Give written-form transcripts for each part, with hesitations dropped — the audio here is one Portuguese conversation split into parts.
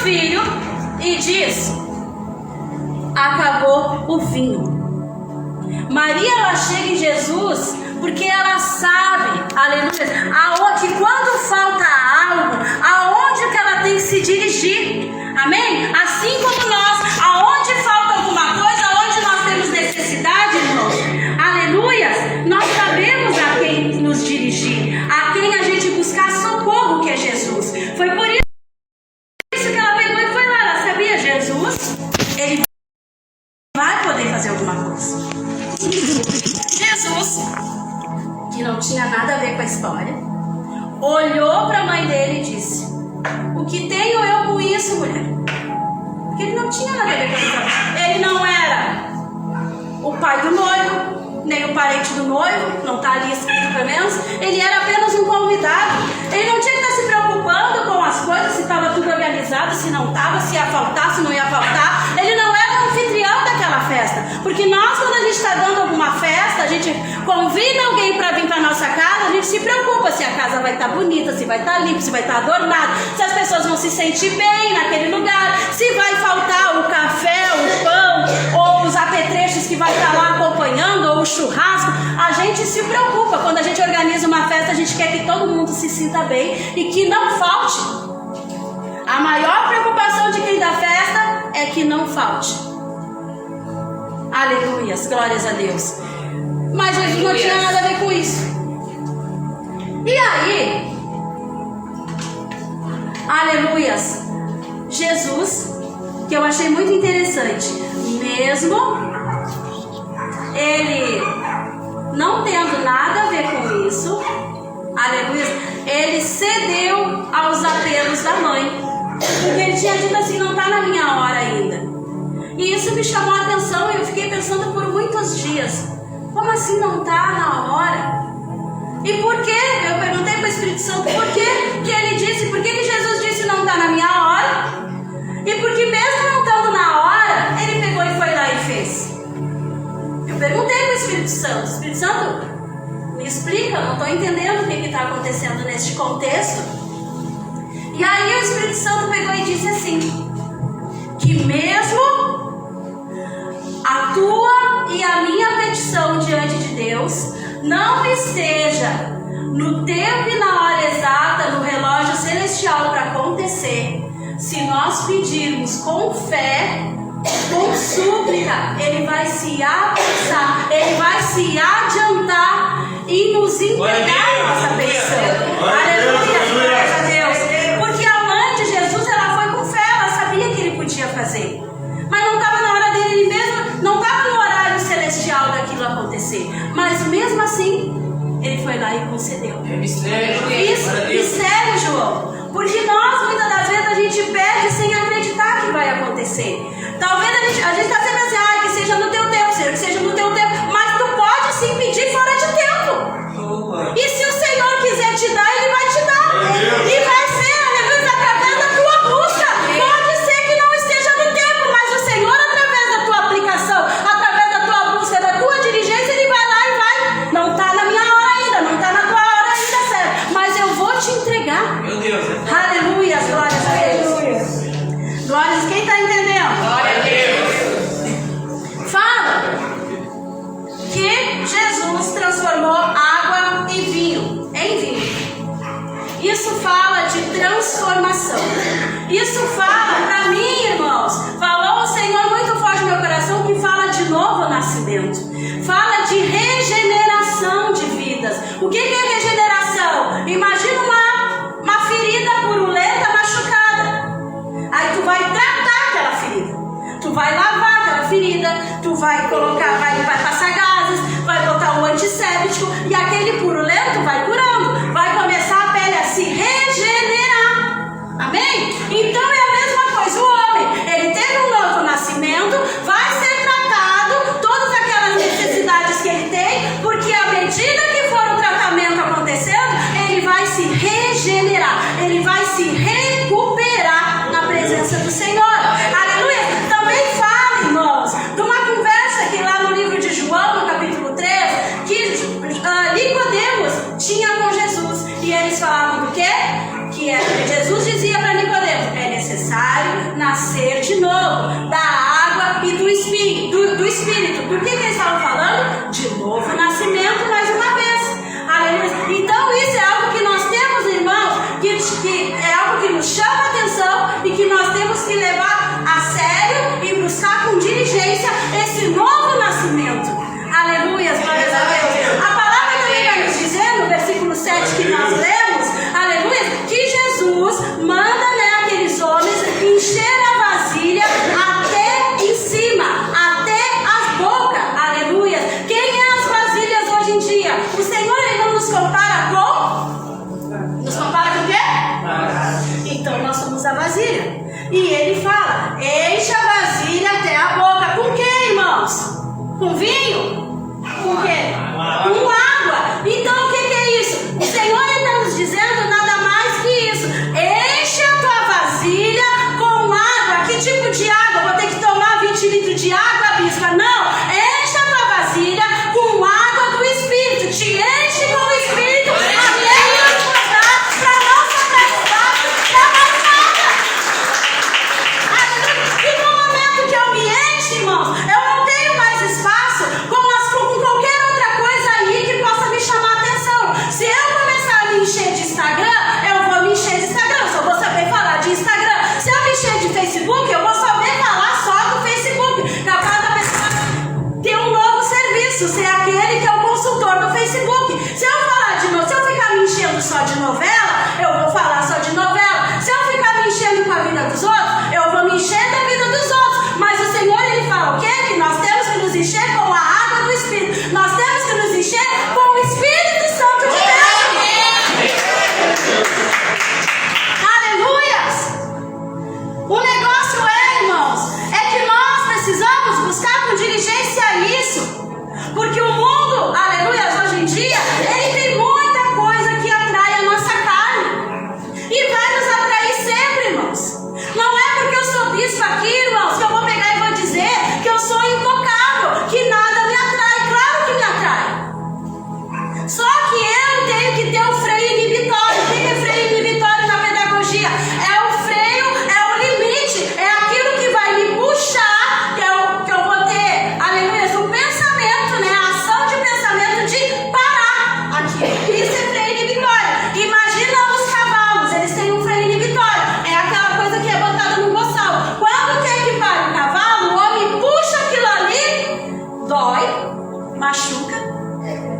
filho e diz: acabou o vinho. Maria, ela chega em Jesus porque ela sabe, aleluia, que quando falta algo, aonde que ela tem que se dirigir, amém? Assim como nós, aonde falta alguma coisa, aonde nós temos necessidade, irmãos, aleluia, nós sabemos a quem nos dirigir, a quem a gente buscar socorro, que é Jesus. Foi por isso que ela pegou e foi lá. Ela sabia, Jesus, ele vai poder fazer alguma coisa. Jesus, que não tinha nada a ver com a história, olhou para a mãe dele e disse: o que tenho eu com isso, mulher? Porque ele não tinha nada a ver com a história. Ele não era o pai do noivo, nem o parente do noivo, não está ali escrito pelo menos. Ele era apenas um convidado. Ele não tinha que estar se preocupando com as coisas, se estava tudo organizado, se não estava, se ia faltar, se não ia faltar. Ele não era o anfitrião daquela festa. Porque nós, quando a gente está dando alguma festa, a gente convida alguém para vir para a nossa casa, a gente se preocupa se a casa vai estar bonita, se vai estar limpa, se vai estar adornada, se as pessoas vão se sentir bem naquele lugar, se vai faltar o café, o pão, ou os apetrechos que vai estar lá acompanhando, ou o churrasco. A gente se preocupa. Quando a gente organiza uma festa, a gente quer que todo mundo se sinta bem e que não falte. A maior preocupação de quem dá festa é que não falte. Aleluias, glórias a Deus. Mas Jesus não tinha nada a ver com isso. E aí, aleluias, Jesus, que eu achei muito interessante, mesmo ele não tendo nada a ver com isso, aleluia, ele cedeu aos apelos da mãe, porque ele tinha dito assim: não está na minha hora ainda. E isso me chamou a atenção e eu fiquei pensando por muitos dias: como assim não está na hora? E por quê? Eu perguntei para o Espírito Santo por quê que ele disse, por que Jesus disse não está na minha hora? E porque mesmo não estando na hora, ele pegou e foi lá e fez. Eu perguntei para o Espírito Santo, me explica, eu não estou entendendo o que está acontecendo neste contexto. E aí o Espírito Santo pegou e disse assim: que mesmo a tua e a minha petição diante de Deus não esteja no tempo e na hora exata, no relógio celestial para acontecer, se nós pedirmos com fé, com súplica, ele vai se apressar, ele vai se adiantar e nos entregar a nossa petição. Aleluia, glória a Deus. Porque a mãe de Jesus, ela foi com fé, ela sabia que ele podia fazer, mas não estava na hora dele mesmo, não estava no horário celestial daquilo acontecer. Mas mesmo assim, ele foi lá e concedeu. Isso, mistério, João. Porque nós, muitas das vezes, a gente pede sem acreditar que vai acontecer. Talvez a gente está sempre assim: que seja no teu tempo, que seja no teu tempo. Mas tu pode sim pedir fora de tempo. E se o Senhor quiser te dar, ele vai te dar. E vai ser, aleluia, através da tua busca. Pode ser que não esteja no tempo, mas o Senhor, através da tua aplicação, através da tua busca, da tua diligência, ele vai lá e vai. Não está na minha hora ainda, não está na tua hora ainda, sério. Mas eu vou te entregar. Meu Deus. Aleluia, glórias a Deus. Glórias, quem está entendendo? Glória a Deus. Fala que Jesus transformou água e vinho em vinho. Isso fala de transformação. Isso fala para mim, irmãos, falou o Senhor muito forte no meu coração, que fala de novo nascimento. Fala de regeneração de vidas. O que é regeneração? Imagina uma ferida purulenta machucada. Aí tu vai tratar aquela ferida, tu vai lavar aquela ferida, tu vai colocar, vai passar gases, vai botar o antisséptico, e aquele purulento vai curando, vai começar a pele a se regenerar. Amém? Então é a mesma coisa. O homem, ele teve um novo nascimento, vai ser tratado, todas aquelas necessidades que ele tem, porque à medida que for o tratamento acontecendo, ele vai se regenerar, ele vai se recuperar na presença do Senhor. Aleluia. Também fala, irmãos, de uma conversa que lá no livro nos chama a atenção e que nós temos que levar a sério e buscar com diligência esse novo nascimento. Aleluia, glórias a Deus. A palavra também vai nos dizer, no versículo 7 que nós lemos, aleluia, que Jesus manda, aqueles homens encher a vasilha até em cima, até as bocas. Aleluia. Quem é as vasilhas hoje em dia? O Senhor, Ele não nos compara com? Nos compara com o quê? Então nós somos a vasilha. E Ele fala, enche a vasilha até a boca. Com quê, irmãos? Com vinho? Com quê? Com água. Então o que é isso? O Senhor está nos dizendo nada mais que isso. Enche a tua vasilha com água. Que tipo de água? Vou ter que tomar 20 litros de água, bispa? Não. Enche a tua vasilha com água do Espírito. Te enche com o Espírito até nos mostrar para não sobrar espaço para mais nada. E no momento que eu me encho, irmãos, eu não tenho mais espaço com qualquer outra coisa aí que possa me chamar a atenção. Se eu começar a me encher de Instagram, eu vou me encher de Instagram, eu só vou saber falar de Instagram. Se eu me encher de Facebook, eu vou saber falar só do Facebook. Capaz da pessoa ter um novo serviço, ser aquele que é o consultor do Facebook. Se eu falar se eu ficar me enchendo só de novela, eu vou falar só de novela. Se eu ficar me enchendo com a vida dos outros, eu vou me encher da vida dos outros. Mas o Senhor, Ele fala o quê? Que nós temos que nos encher com a água do Espírito. Nós temos que nos encher com o Espírito Santo de Deus. Aleluias! O negócio irmãos, é que nós precisamos buscar com diligência isso. Porque o mundo, aleluia, hoje em dia, ele tem muita coisa que atrai a nossa carne. E vai nos atrair sempre, irmãos. Não é porque eu sou bispo aqui, irmãos, que eu vou pegar e vou dizer que eu sou intocável, que nada me atrai. Claro que me atrai. Só que eu tenho que ter um freio inibitório. O que é freio inibitório na pedagogia? É o freio, é o limite, é aquilo que vai me puxar, que eu vou ter, aleluia, um pensamento, a ação de pensamento de parar aqui. Isso é freio inibitório. Imagina os cavalos, eles têm um freio inibitório. É aquela coisa que é botada no boçal. Quando quer que pare o cavalo, o homem puxa aquilo ali, dói, machuca,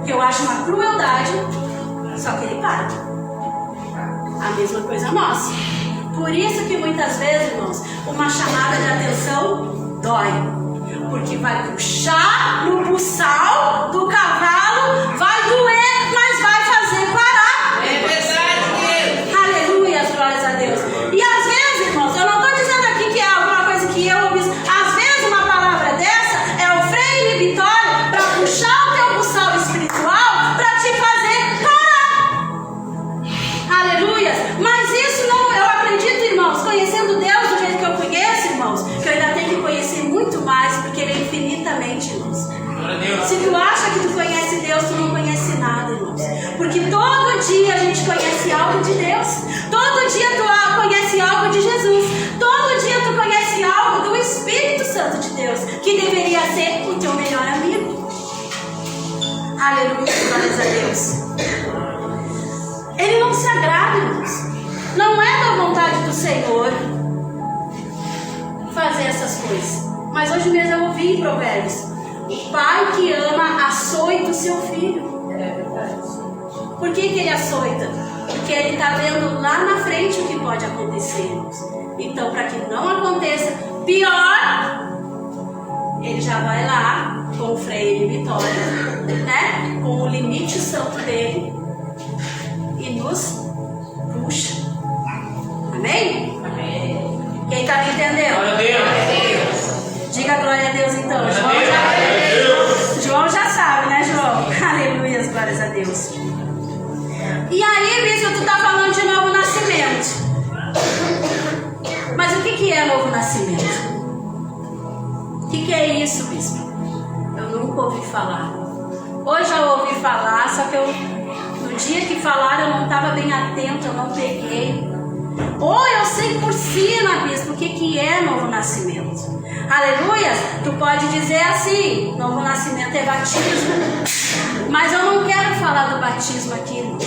que eu acho uma crueldade, só que ele para. A mesma coisa nossa. Por isso que muitas vezes, irmãos, uma chamada de atenção dói. Porque vai puxar no buçal do cavalo, vai doer, mas vai fazer parar. É verdade. Aleluia, glórias a Deus. E às vezes, irmãos, eu não estou dizendo aqui que é alguma coisa que eu ouvi. Às vezes uma palavra dessa é o freio inibitório para puxar o teu buçal espiritual para te fazer parar. Aleluia. Mas isso não, eu acredito, irmãos, conhecendo Deus do jeito que eu conheço, irmãos, que eu ainda tenho que conhecer muito mais, porque Ele é infinitamente, irmãos. Se tu acha que tu conhece Deus, tu não conhece nada, irmãos. Porque todo dia a gente conhece algo de Deus. Todo dia tu conhece algo de Jesus. Todo dia tu conhece algo do Espírito Santo de Deus, que deveria ser o teu melhor amigo. Aleluia, glórias a Deus. Ele não se agrada, irmãos. Não é da vontade do Senhor fazer essas coisas. Mas hoje mesmo eu ouvi em Provérbios: o pai que ama açoita o seu filho. É verdade. Por que ele açoita? Porque ele está vendo lá na frente o que pode acontecer. Então, para que não aconteça pior, ele já vai lá com o freio inibitório, com o limite santo dele, e nos puxa. Amém? Amém. Quem está me entendendo? Glória a Deus. Diga glória a Deus então. João já sabe, né, João? Aleluia, glórias a Deus. E aí, bispo, tu está falando de novo nascimento. Mas o que é novo nascimento? O que é isso, bispo? Eu nunca ouvi falar. Hoje eu ouvi falar, só que no dia que falaram eu não estava bem atento, eu não peguei. Ou eu sei por cima, bispo, o que é novo nascimento. Aleluia! Tu pode dizer assim: novo nascimento é batismo. Mas eu não quero falar do batismo aqui, irmãos.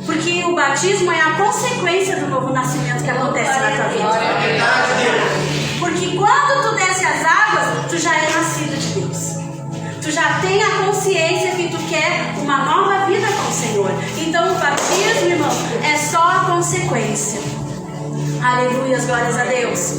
Porque o batismo é a consequência do novo nascimento que acontece na tua vida. Porque quando tu desce as águas, tu já é nascido de Deus. Tu já tem a consciência que tu quer uma nova vida com o Senhor. Então o batismo, irmão, é só a consequência. Aleluia, glórias a Deus.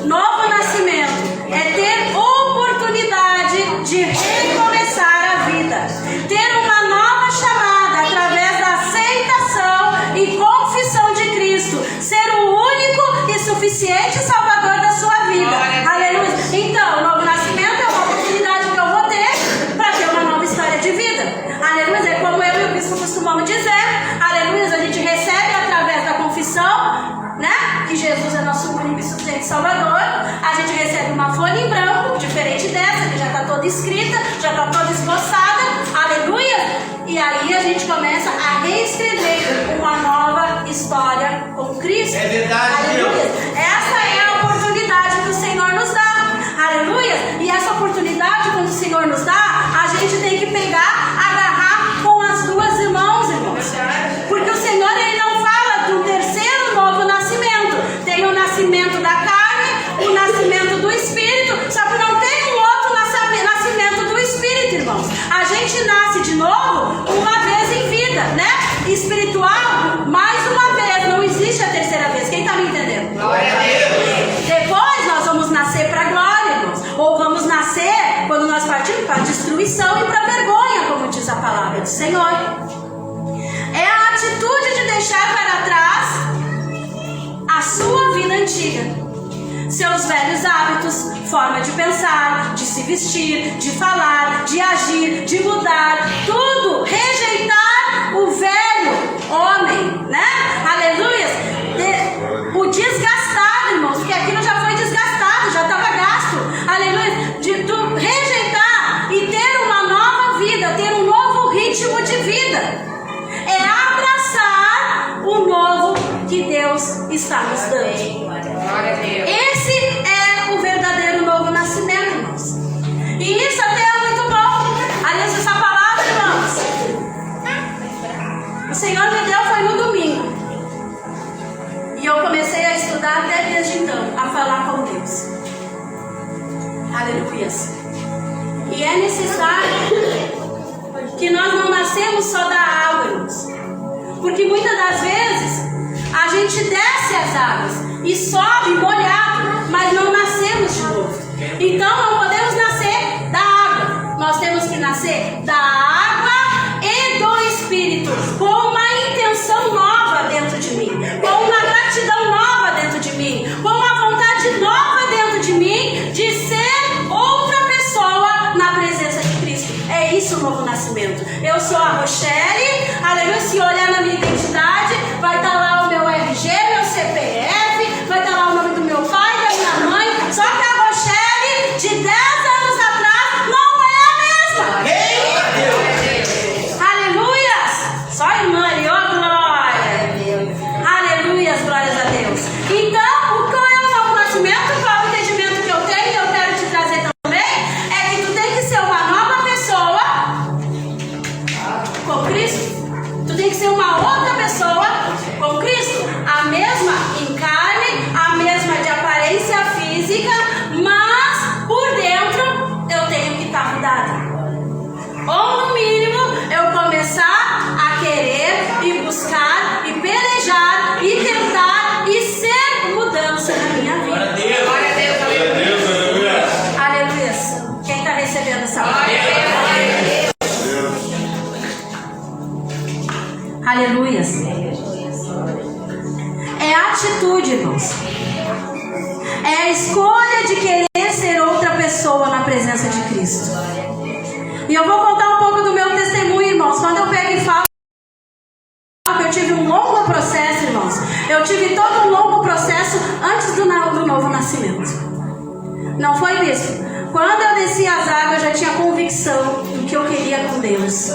Novo nascimento é ter oportunidade de recomeçar a vida. Ter uma nova chamada através da aceitação e confissão de Cristo. Ser o único e suficiente Salvador da sua vida. Aleluia. Então, o novo nascimento é uma oportunidade que eu vou ter para ter uma nova história de vida. Aleluia. É como eu e o bispo costumamos dizer. Aleluia. A gente recebe através da confissão, né? Que Jesus é nosso único e suficiente Salvador. A gente recebe uma folha em branco, diferente dessa, que já está toda escrita, já está toda esboçada. Aleluia. E aí a gente começa a reescrever uma nova história com Cristo. É verdade, aleluia. Deus. Essa é a oportunidade que o Senhor nos dá. Aleluia. E essa oportunidade, quando o Senhor nos dá, a gente tem que pegar, agarrar com as duas mãos, irmãos. Porque o Senhor, Ele não fala do terceiro novo nascimento. Tem o nascimento da carne, o nascimento do Espírito, só que não tem um outro nascimento do Espírito, irmãos. A gente nasce de novo uma vez em vida, né? Espiritual, mais uma vez. Não existe a terceira vez. Quem está me entendendo? Glória a Deus. Depois nós vamos nascer para a glória, irmãos. Ou vamos nascer quando nós partimos para a destruição e para a vergonha, como diz a palavra do Senhor. É a atitude de deixar para trás a sua vida antiga. Seus velhos hábitos, forma de pensar, de se vestir, de falar, de agir, de mudar, tudo, rejeitar o velho homem, né? Aleluia! O desgastado, irmãos, porque aquilo já foi desgastado, já estava gasto, aleluia! De tu rejeitar e ter uma nova vida, ter um novo ritmo de vida, é abraçar o novo que Deus está nos dando. Glória a Deus. Esse é o verdadeiro novo nascimento, irmãos. E isso até é muito bom. Aliás, essa palavra, irmãos, o Senhor me deu foi no domingo. E eu comecei a estudar até desde então, a falar com Deus. Aleluia. E é necessário que nós não nascemos só da água, irmãos. Porque muitas das vezes a gente desce as águas e sobe molhado, mas não nascemos de novo. Então não podemos nascer da água. Nós temos que nascer da água e do Espírito, com uma intenção nova dentro de mim, com uma gratidão nova dentro de mim, com uma vontade nova dentro de mim de ser outra pessoa na presença de Cristo. É isso o novo nascimento. Eu sou a Rochelle, aleluia. Se olhar na minha identidade, vai estar lá o meu RG, meu CPF, vai estar lá o nome do meu pai, da minha mãe. Só que a Rochelle de 10 anos atrás não é a mesma. Aleluia! Só a irmã ali, ó glória. Aleluia, glórias a Deus. Então, qual é o novo nascimento? Qual é o entendimento que eu tenho e eu quero te trazer também? É que tu tem que ser uma nova pessoa com Cristo. Tu tem que ser uma outra pessoa com Cristo. A mesma em carne, a mesma de aparência física, mas por dentro eu tenho que estar mudada. Ou no mínimo eu começar a querer e buscar e pelejar e tentar e ser mudança na minha vida. Glória a Deus. Glória a Deus. Glória a Deus, aleluia. Aleluia. Quem está recebendo essa Glória palavra? a Deus. Aleluia. É a atitude, irmãos. É a escolha de querer ser outra pessoa na presença de Cristo. E eu vou contar um pouco do meu testemunho, irmãos. Quando eu pego e falo que eu tive um longo processo, irmãos. Eu tive todo um longo processo antes do novo nascimento. Não foi isso? Quando eu desci as águas, eu já tinha convicção do que eu queria com Deus.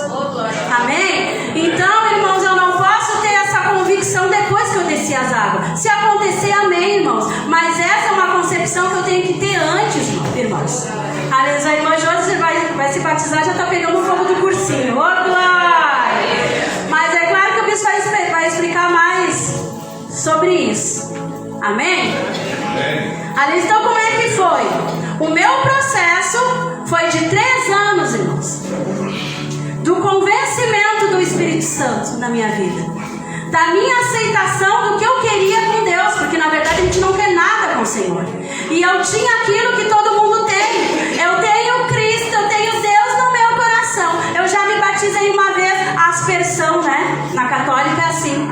Amém? Então, irmãos, eu não posso ter essa convicção depois que eu desci as águas. Se acontecer, amém, irmãos. Mas essa é uma concepção que eu tenho que ter antes, irmãos. Aliás, a irmã Josi vai se batizar, já está pegando um pouco do cursinho. Ô, glória! Mas sobre isso. Amém? Aliás, então como é que foi? O meu processo foi de 3 anos, irmãos, do convencimento do Espírito Santo na minha vida, da minha aceitação do que eu queria com Deus, porque na verdade a gente não quer nada com o Senhor. E eu tinha aquilo que todo mundo tem. Eu tenho Cristo, eu tenho Deus no meu coração. Eu já me batizei uma vez, aspersão, né? Na católica é assim.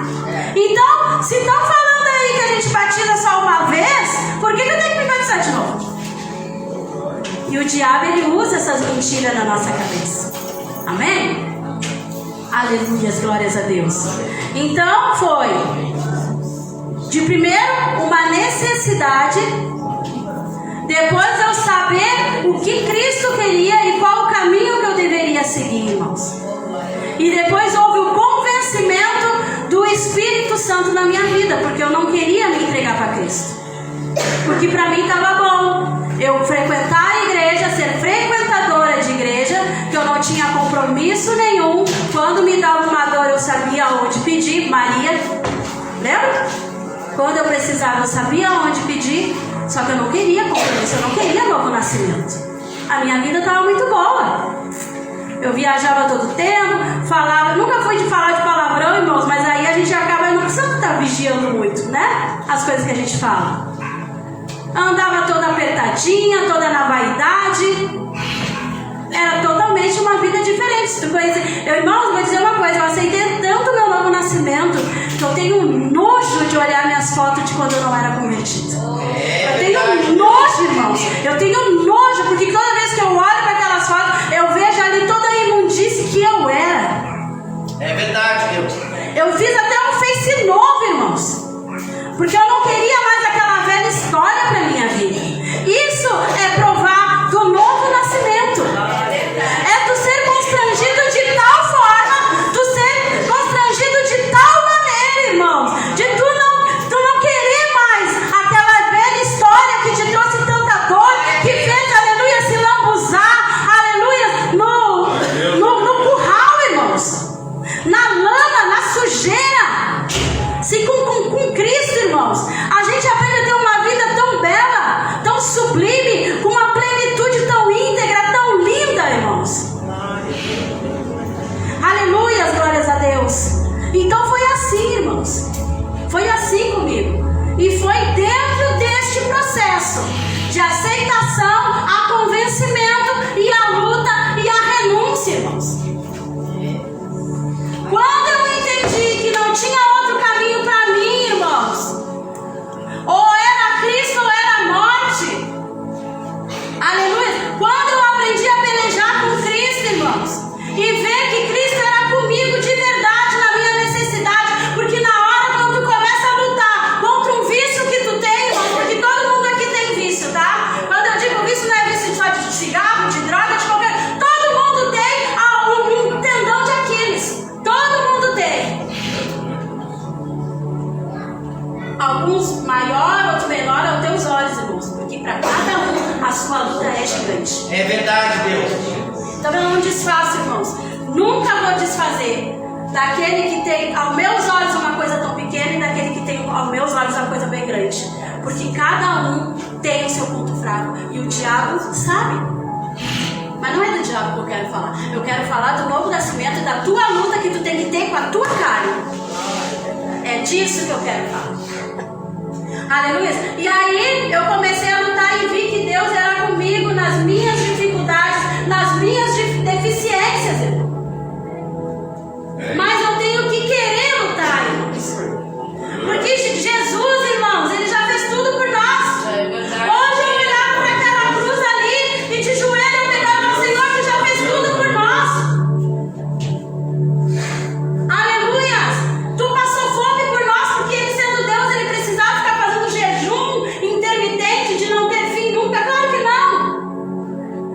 Então, se estão falando aí que a gente batiza só uma vez, por que eu tenho que me batizar de novo? E o diabo, ele usa essas mentiras na nossa cabeça. Amém? Aleluia, glórias a Deus. Então foi de primeiro uma necessidade, depois eu saber o que Cristo queria e qual o caminho que eu deveria seguir, irmãos. E depois houve o convencimento do Espírito Santo na minha vida, porque eu não queria me entregar para Cristo, porque para mim estava bom eu frequentar a igreja, ser frequentadora de igreja, que eu não tinha compromisso nenhum. Quando me dava uma dor eu sabia onde pedir. Maria, lembra? Quando eu precisava eu sabia onde pedir. Só que eu não queria compromisso, eu não queria novo nascimento. A minha vida estava muito boa. Eu viajava todo tempo, falava, nunca fui de falar de palavrão, irmãos, mas aí a gente acaba, não precisa estar vigiando muito, né? As coisas que a gente fala. Andava toda apertadinha, toda na vaidade. Era totalmente uma vida diferente. Irmãos, vou dizer uma coisa, eu aceitei tanto meu novo nascimento que eu tenho nojo de olhar minhas fotos de quando eu não era convertida. Eu tenho nojo, irmãos. Eu tenho nojo, porque toda vez que eu olho para aquelas fotos, eu vejo ali toda a imundície que eu era. É verdade, Deus. Eu fiz até um face novo, irmãos, porque eu não queria mais aquela velha história para minha vida. Isso é provar do novo nascimento. É tu ser constrangido de tal forma, tu ser constrangido de tal maneira, irmãos, de tu não querer mais aquela velha história que te trouxe tanta dor, que fez, aleluia, se lambuzar, aleluia, no curral, irmãos, na lama, na sujeira. Se com Cristo, irmãos, a gente aprende a ter uma vida tão bela, tão sublime, com uma plenitude tão íntegra, tão linda, irmãos. Aleluia, glórias a Deus. Então foi assim, irmãos. Foi assim comigo. E foi dentro deste processo de aceitação, a convencimento e a luta e a renúncia, irmãos. Quando eu entendi que não tinha outro caminho para mim, irmãos, ou era Cristo ou era a morte. Aleluia. Quando eu aprendi a pelejar com Cristo, irmãos, e ver que Cristo era comigo de verdade na minha necessidade, porque na hora quando tu começa a lutar contra um vício que tu tem, irmãos, porque todo mundo aqui tem vício, tá? Quando eu digo vício, não é vício só de cigarro, de droga, de qualquer... Todo mundo tem um tendão de Aquiles. Todo mundo tem. Alguns maior, outros menor aos teus olhos, irmãos, porque para cada um a sua luta é gigante. É verdade, Deus. Então eu não desfaço, irmãos. Nunca vou desfazer daquele que tem aos meus olhos uma coisa tão pequena e daquele que tem aos meus olhos uma coisa bem grande. Porque cada um tem o seu ponto fraco e o diabo sabe. Mas não é do diabo que eu quero falar. Eu quero falar do novo nascimento e da tua luta que tu tem que ter com a tua carne. É disso que eu quero falar. Aleluia. E aí eu comecei a lutar e vi que Deus era comigo nas minhas dificuldades, nas minhas deficiências, irmão. Mas eu tenho que querer lutar, irmãos. Porque Jesus, irmãos, Ele já fez tudo por nós. Hoje eu olhava para aquela cruz ali e de joelho eu pegava o Senhor que já fez tudo por nós. Aleluia. Tu passou fome por nós, porque Ele sendo Deus, Ele precisava ficar fazendo jejum intermitente de não ter fim nunca. Claro que não.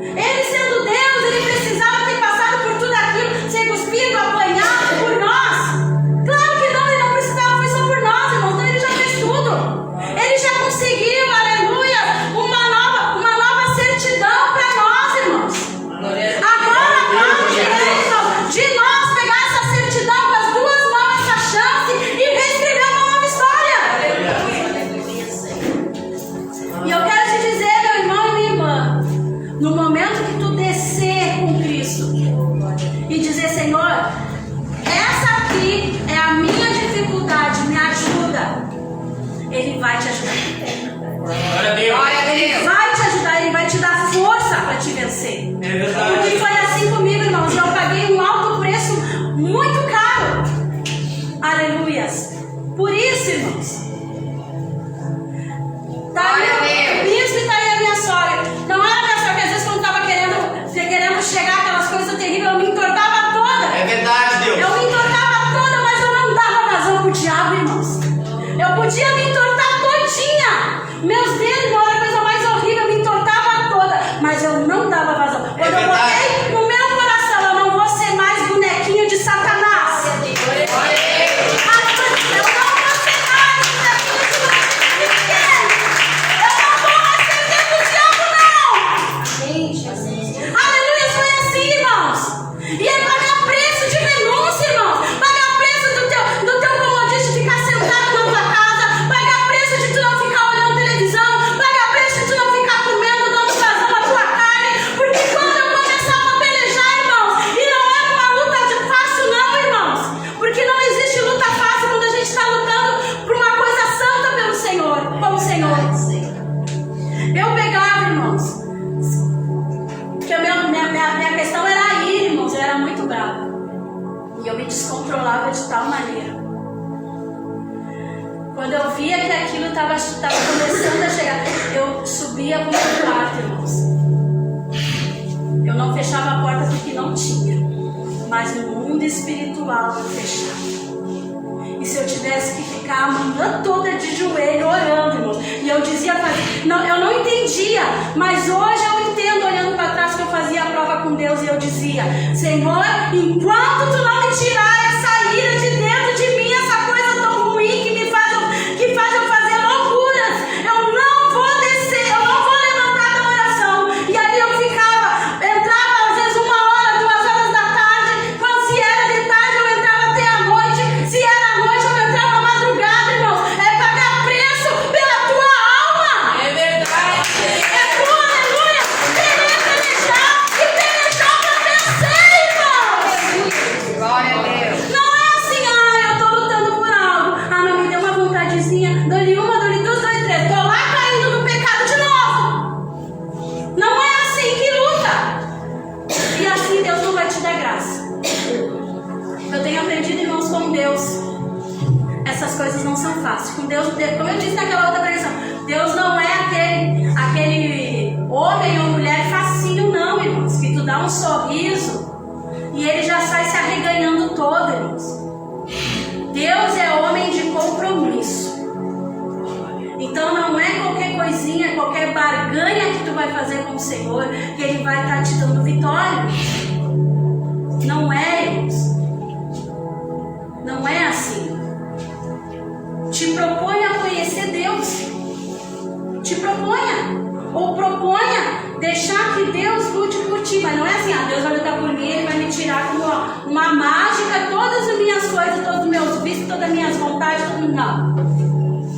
Ele sendo Deus, Ele precisava ter passado por tudo aquilo, ser cuspido, apanhado por nós. Claro que não, Ele não precisava, foi só por nós, irmão. Então Ele Ele vai te ajudar. Glória a Deus. Ele vai te ajudar, Ele vai te dar força para te vencer. É verdade. Porque foi assim comigo, irmãos. Eu paguei um alto preço muito caro. Aleluias. Por isso, irmãos. Tá aí o bispo e tá aí a minha sogra. Não era a minha sogra, às vezes quando estava querendo chegar aquelas coisas terríveis, eu me entortava toda. É verdade, Deus. Eu me entortava toda, mas eu não dava vazão pro diabo, irmãos. Eu podia me entortar todinha. Meus dedos, não era a coisa mais horrível, eu me entortava toda, mas eu não dava vazão. Quando eu botei no meu coração, eu não vou ser mais bonequinho de Satanás. E é pagar preço de renúncia, irmão. Pagar preço do teu comodismo de ficar sentado na tua casa. Pagar preço de tu não ficar olhando televisão. Pagar preço de tu não ficar comendo, dando vazão à tua carne. Porque quando eu começava a pelejar, irmãos, e não era uma luta fácil não, irmãos. Porque não existe luta fácil quando a gente está lutando por uma coisa santa pelo Senhor, com o Senhor. Eu pegava, irmãos, porque a minha questão era ir, irmãos, eu era muito brava. E eu me descontrolava de tal maneira. Quando eu via que aquilo estava começando a chegar, eu subia para o meu quarto, irmãos. Eu não fechava a porta porque não tinha. Mas no mundo espiritual eu fechava. E se eu tivesse que ficar a manhã toda de joelho orando, irmão, e eu dizia, não, eu não entendia, mas hoje eu entendo, olhando para trás, que eu fazia a prova com Deus e eu dizia: Senhor, enquanto tu não me tirar essa ira de dentro de mim, essa coisa tão ruim que faz eu fazer loucuras, eu não vou descer, eu não vou levantar da oração. E ali eu entrava às vezes 1 hora, 2 horas da tarde, quando se era de tarde eu entrava até a noite, se era à noite eu entrava à madrugada, irmãos. É pagar preço pela tua alma. É verdade. É tua, aleluia. Pelejar e pelejar para vencer, irmãos. Glória a Deus. Não é assim, eu tô lutando por algo. Mas me deu uma vontadezinha, dou-lhe 1, dou-lhe 2, dou-lhe 3. Tô lá caindo no pecado de novo. Não é assim que luta. E assim Deus não vai te dar graça. Eu tenho aprendido, irmãos, com Deus. Essas coisas não são fáceis. Com Deus, como eu disse naquela outra pregação, Deus não é aquele homem ou mulher facinho, não, irmãos. Que tu dá um sorriso e ele já sai se arreganhando todo, irmãos. Deus é homem de compromisso. Então não é qualquer coisinha, qualquer barganha que tu vai fazer com o Senhor que Ele vai estar te dando vitória. Não é, irmãos. Não é assim. Te proponha a conhecer Deus. Te proponha. Ou proponha deixar que Deus lute por ti. Mas não é assim, Deus vai lutar por mim, Ele vai me tirar como uma mágica todas as minhas coisas, todos os meus vícios, todas as minhas vontades, tudo. Não.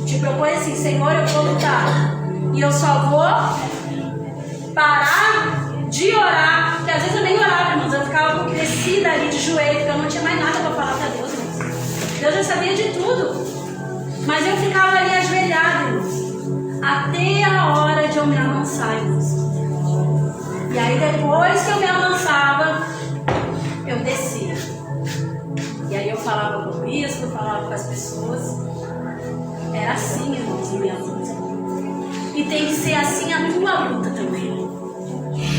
Te propõe assim: Senhor, eu vou lutar. E eu só vou parar de orar. Porque às vezes eu nem orava, irmãos. Eu ficava crescida ali de joelho, porque eu não tinha mais nada para falar para Deus, irmãos. Deus já sabia de tudo. Mas eu ficava ali ajoelhada, irmãos, até a hora de eu me amansar, irmãos. E aí depois que eu me amansava, eu descia. E aí eu falava com o bispo, falava com as pessoas. Era assim, irmãos, minha luta. E tem que ser assim a tua luta também.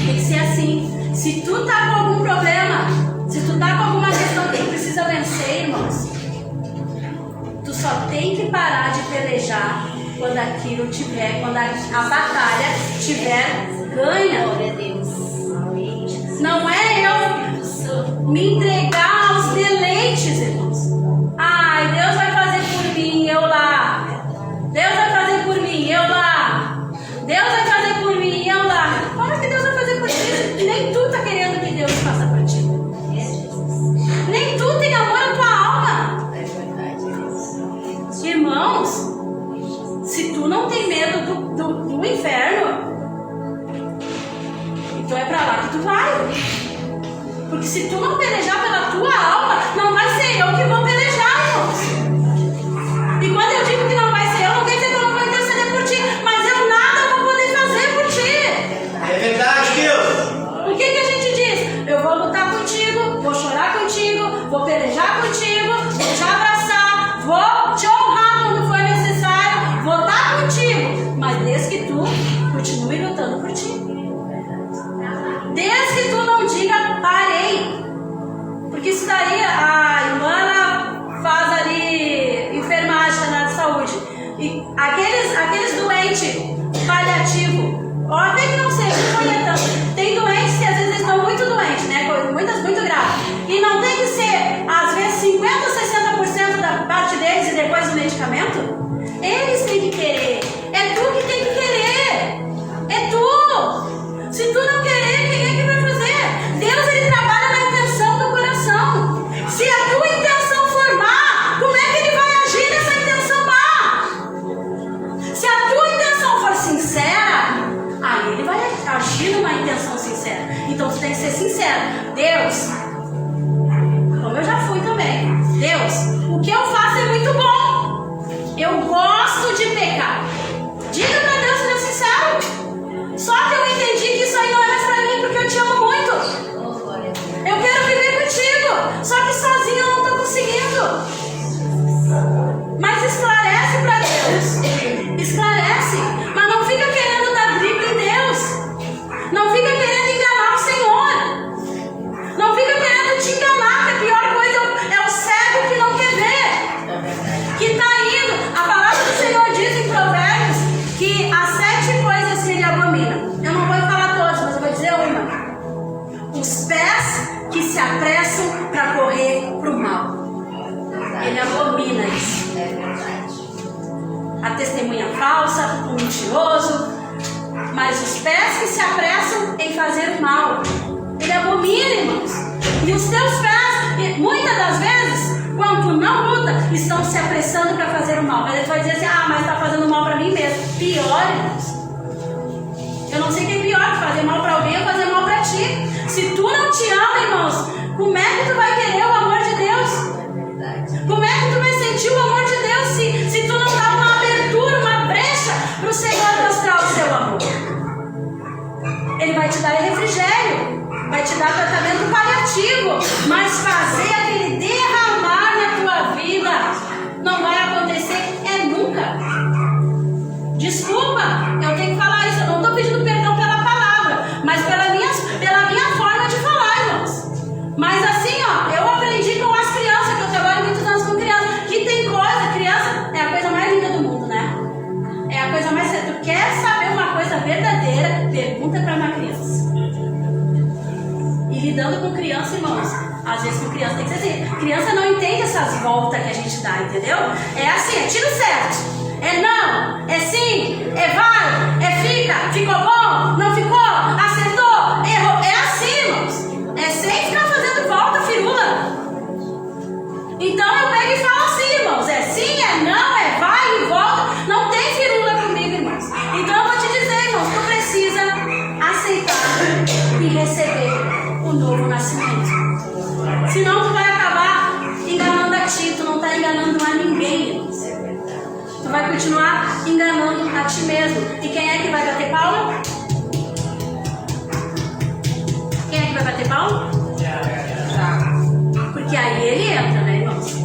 Tem que ser assim. Se tu tá com algum problema, se tu tá com alguma questão que tu precisa vencer, irmãos, tu só tem que parar de pelejar quando aquilo tiver, quando a batalha tiver ganha. Glória a Deus. Não é eu me entregar aos deleites, irmãos. Ai, Deus vai fazer por mim, eu lá. Deus vai fazer por mim, eu lá. Deus vai fazer por mim, eu lá. Como é que Deus vai fazer por ti? Nem tu tá querendo que Deus faça por ti. Nem tu tem amor à tua alma. É verdade. Irmãos, se tu não tem medo do inferno, então é pra lá que tu vai. Porque se tu não pelejar pela tua alma, não vai ser eu que vou pelejar, irmãos. E quando eu digo que não vai ser eu, não quer dizer que continue lutando por ti. Desde que tu não diga parei. Porque isso daí, a irmã ela faz ali enfermagem na área de saúde. E aqueles doentes paliativos, até que não seja, não foi tanto. Tem doentes que às vezes estão muito doentes, né? Coisas muito graves. E não tem que ser, às vezes, 50% ou 60% da parte deles e depois do medicamento. Eles têm que querer. É tu que tem que querer. É tu. Se tu não querer, quem é que vai fazer? Deus, ele trabalha na intenção do coração. Se a tua intenção for má, como é que ele vai agir nessa intenção má? Se a tua intenção for sincera, aí ele vai agir numa intenção sincera. Então tu tem que ser sincero. Deus, como eu já fui também. Deus, o que eu faço é muito bom. Eu gosto de pecar. Diga pra Deus, seja sincero. Só que eu entendi que isso aí não é mais pra mim, porque eu te amo muito. Eu quero viver contigo. Só que sozinho eu não tô conseguindo. Mas esclarece pra Deus. Esclarece. Mas não fica querendo dar drible em Deus. Não fica querendo enganar o Senhor. Não fica querendo te enganar, que a pior coisa é o cego que não quer ver. Que está indo. A palavra do Senhor diz em Provérbios que as 7 coisas que ele abomina. Eu não vou falar todas, mas eu vou dizer uma. Os pés que se apressam para correr para o mal. Ele abomina isso. A testemunha falsa, o mentiroso. Mas os pés que se apressam em fazer o mal. Ele abomina, irmãos. E os teus pés, muitas das vezes, quando tu não luta, estão se apressando para fazer o mal. Mas ele vai dizer assim, mas está fazendo mal para mim mesmo. Pior, irmãos. Eu não sei o que é pior, fazer mal para alguém ou fazer mal para ti. Se tu não te ama, irmãos, como é que tu vai querer o amor de Deus? Como é que tu vai sentir o amor de Deus se tu não dá uma abertura, uma brecha para o Senhor mostrar o seu amor? Ele vai te dar refrigério, vai te dar tratamento paliativo, mas fazer aquele derramar na tua vida não vai acontecer nunca. Desculpa, eu tenho que falar isso. Eu não estou pedindo perdão pela palavra, mas pela minha forma de falar, irmãos. Mas assim, eu aprendi com as crianças, que eu trabalho muitos anos com crianças, que tem coisa, criança é a coisa mais linda do mundo, né? É a coisa mais certa. Tu quer saber uma coisa verdadeira? Pergunta para uma criança. E lidando com criança, irmãos, às vezes com criança tem que ser assim. Criança não entende essas voltas que a gente dá, entendeu? É assim, é tiro certo. É não, é sim, é vai, é fica, ficou bom, não ficou, acertou, errou. É assim, irmãos. É sem ficar fazendo volta, firula. Então eu pego e falo assim, irmãos. É sim, é não, é vai e volta. Não tem firula comigo, irmãos. Então eu vou te dizer, irmãos, tu precisa aceitar e receber o novo nascimento. Senão tu vai acabar enganando a ti, tu não está enganando a ninguém, irmãos. Tu vai continuar enganando a ti mesmo. E quem é que vai bater palma? Quem é que vai bater palma? Porque aí ele entra, né, irmãos?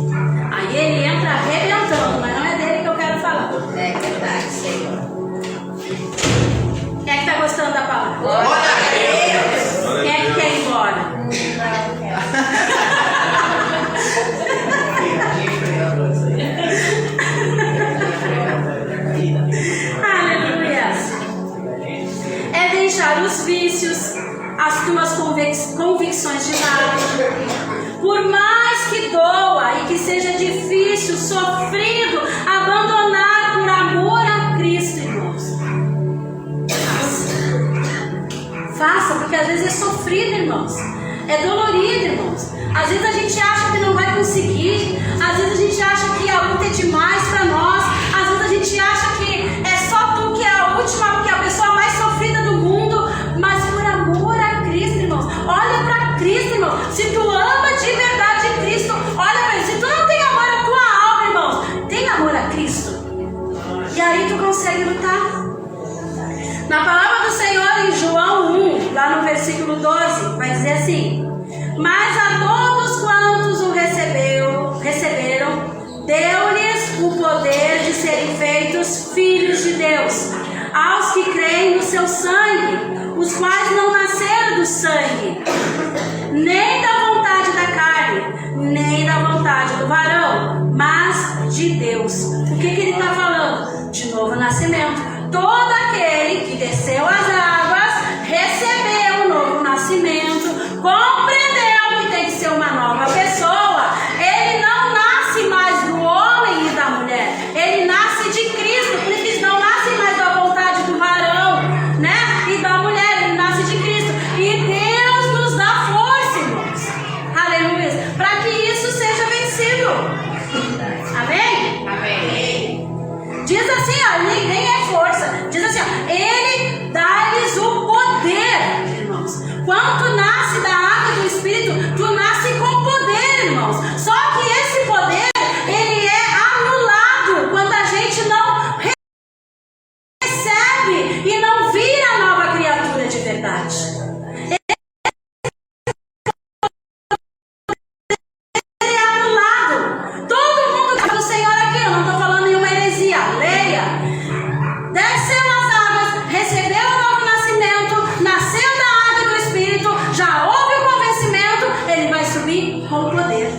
Aí ele entra arrebentando, mas não é dele que eu quero falar. É verdade, Senhor. Quem é que tá gostando da palavra? Glória a Deus. Quem é que quer ir embora? Aleluia. É deixar os vícios, as tuas convicções de lado. Por mais que doa e que seja difícil, sofrido, abandonar por amor a Cristo, irmãos. Faça, porque às vezes é sofrido, irmãos. É dolorido, irmãos. Às vezes a gente acha que não vai conseguir. Às vezes a gente acha que a luta é demais para nós. Às vezes a gente acha que é só tu que é a última, que é a pessoa mais sofrida do mundo. Mas por amor a Cristo, irmãos. Olha para Cristo, irmão. Se tu ama de verdade Cristo, olha para ele. Se tu não tem amor à tua alma, irmãos, tem amor a Cristo. E aí tu consegue lutar. Na palavra do Senhor em João 1, lá no versículo 12, vai dizer assim: mas a todos quantos o receberam, deu-lhes o poder de serem feitos filhos de Deus, aos que creem no seu sangue, os quais não nasceram do sangue, nem da vontade da carne, nem da vontade do varão, mas de Deus. O que ele está falando? De novo nascimento. Todo aquele que desceu as águas recebeu um novo nascimento, compreendeu que tem que ser uma nova pessoa. Ele não nasce mais do homem e da mulher, ele nasce de Cristo. Por isso eles não nascem mais da vontade do varão, né? E da mulher, ele nasce de Cristo. E Deus nos dá força, irmãos. Aleluia. Para que isso seja vencido. Amém? Amém. Diz assim, ó, nem é força. Diz assim, ó, ele dá-lhes o poder, irmãos. Quando tu nasce da água do Espírito, tu nasce com poder, irmãos. Só que esse poder, ele é anulado quando a gente não recebe e não vira nova criatura de verdade. Ele é anulado. Todo mundo do Senhor aqui, eu não estou falando nenhuma heresia. Leia. Desceu as águas, recebeu o novo nascimento, nasceu da água do Espírito, já houve o convencimento, ele vai subir com poder.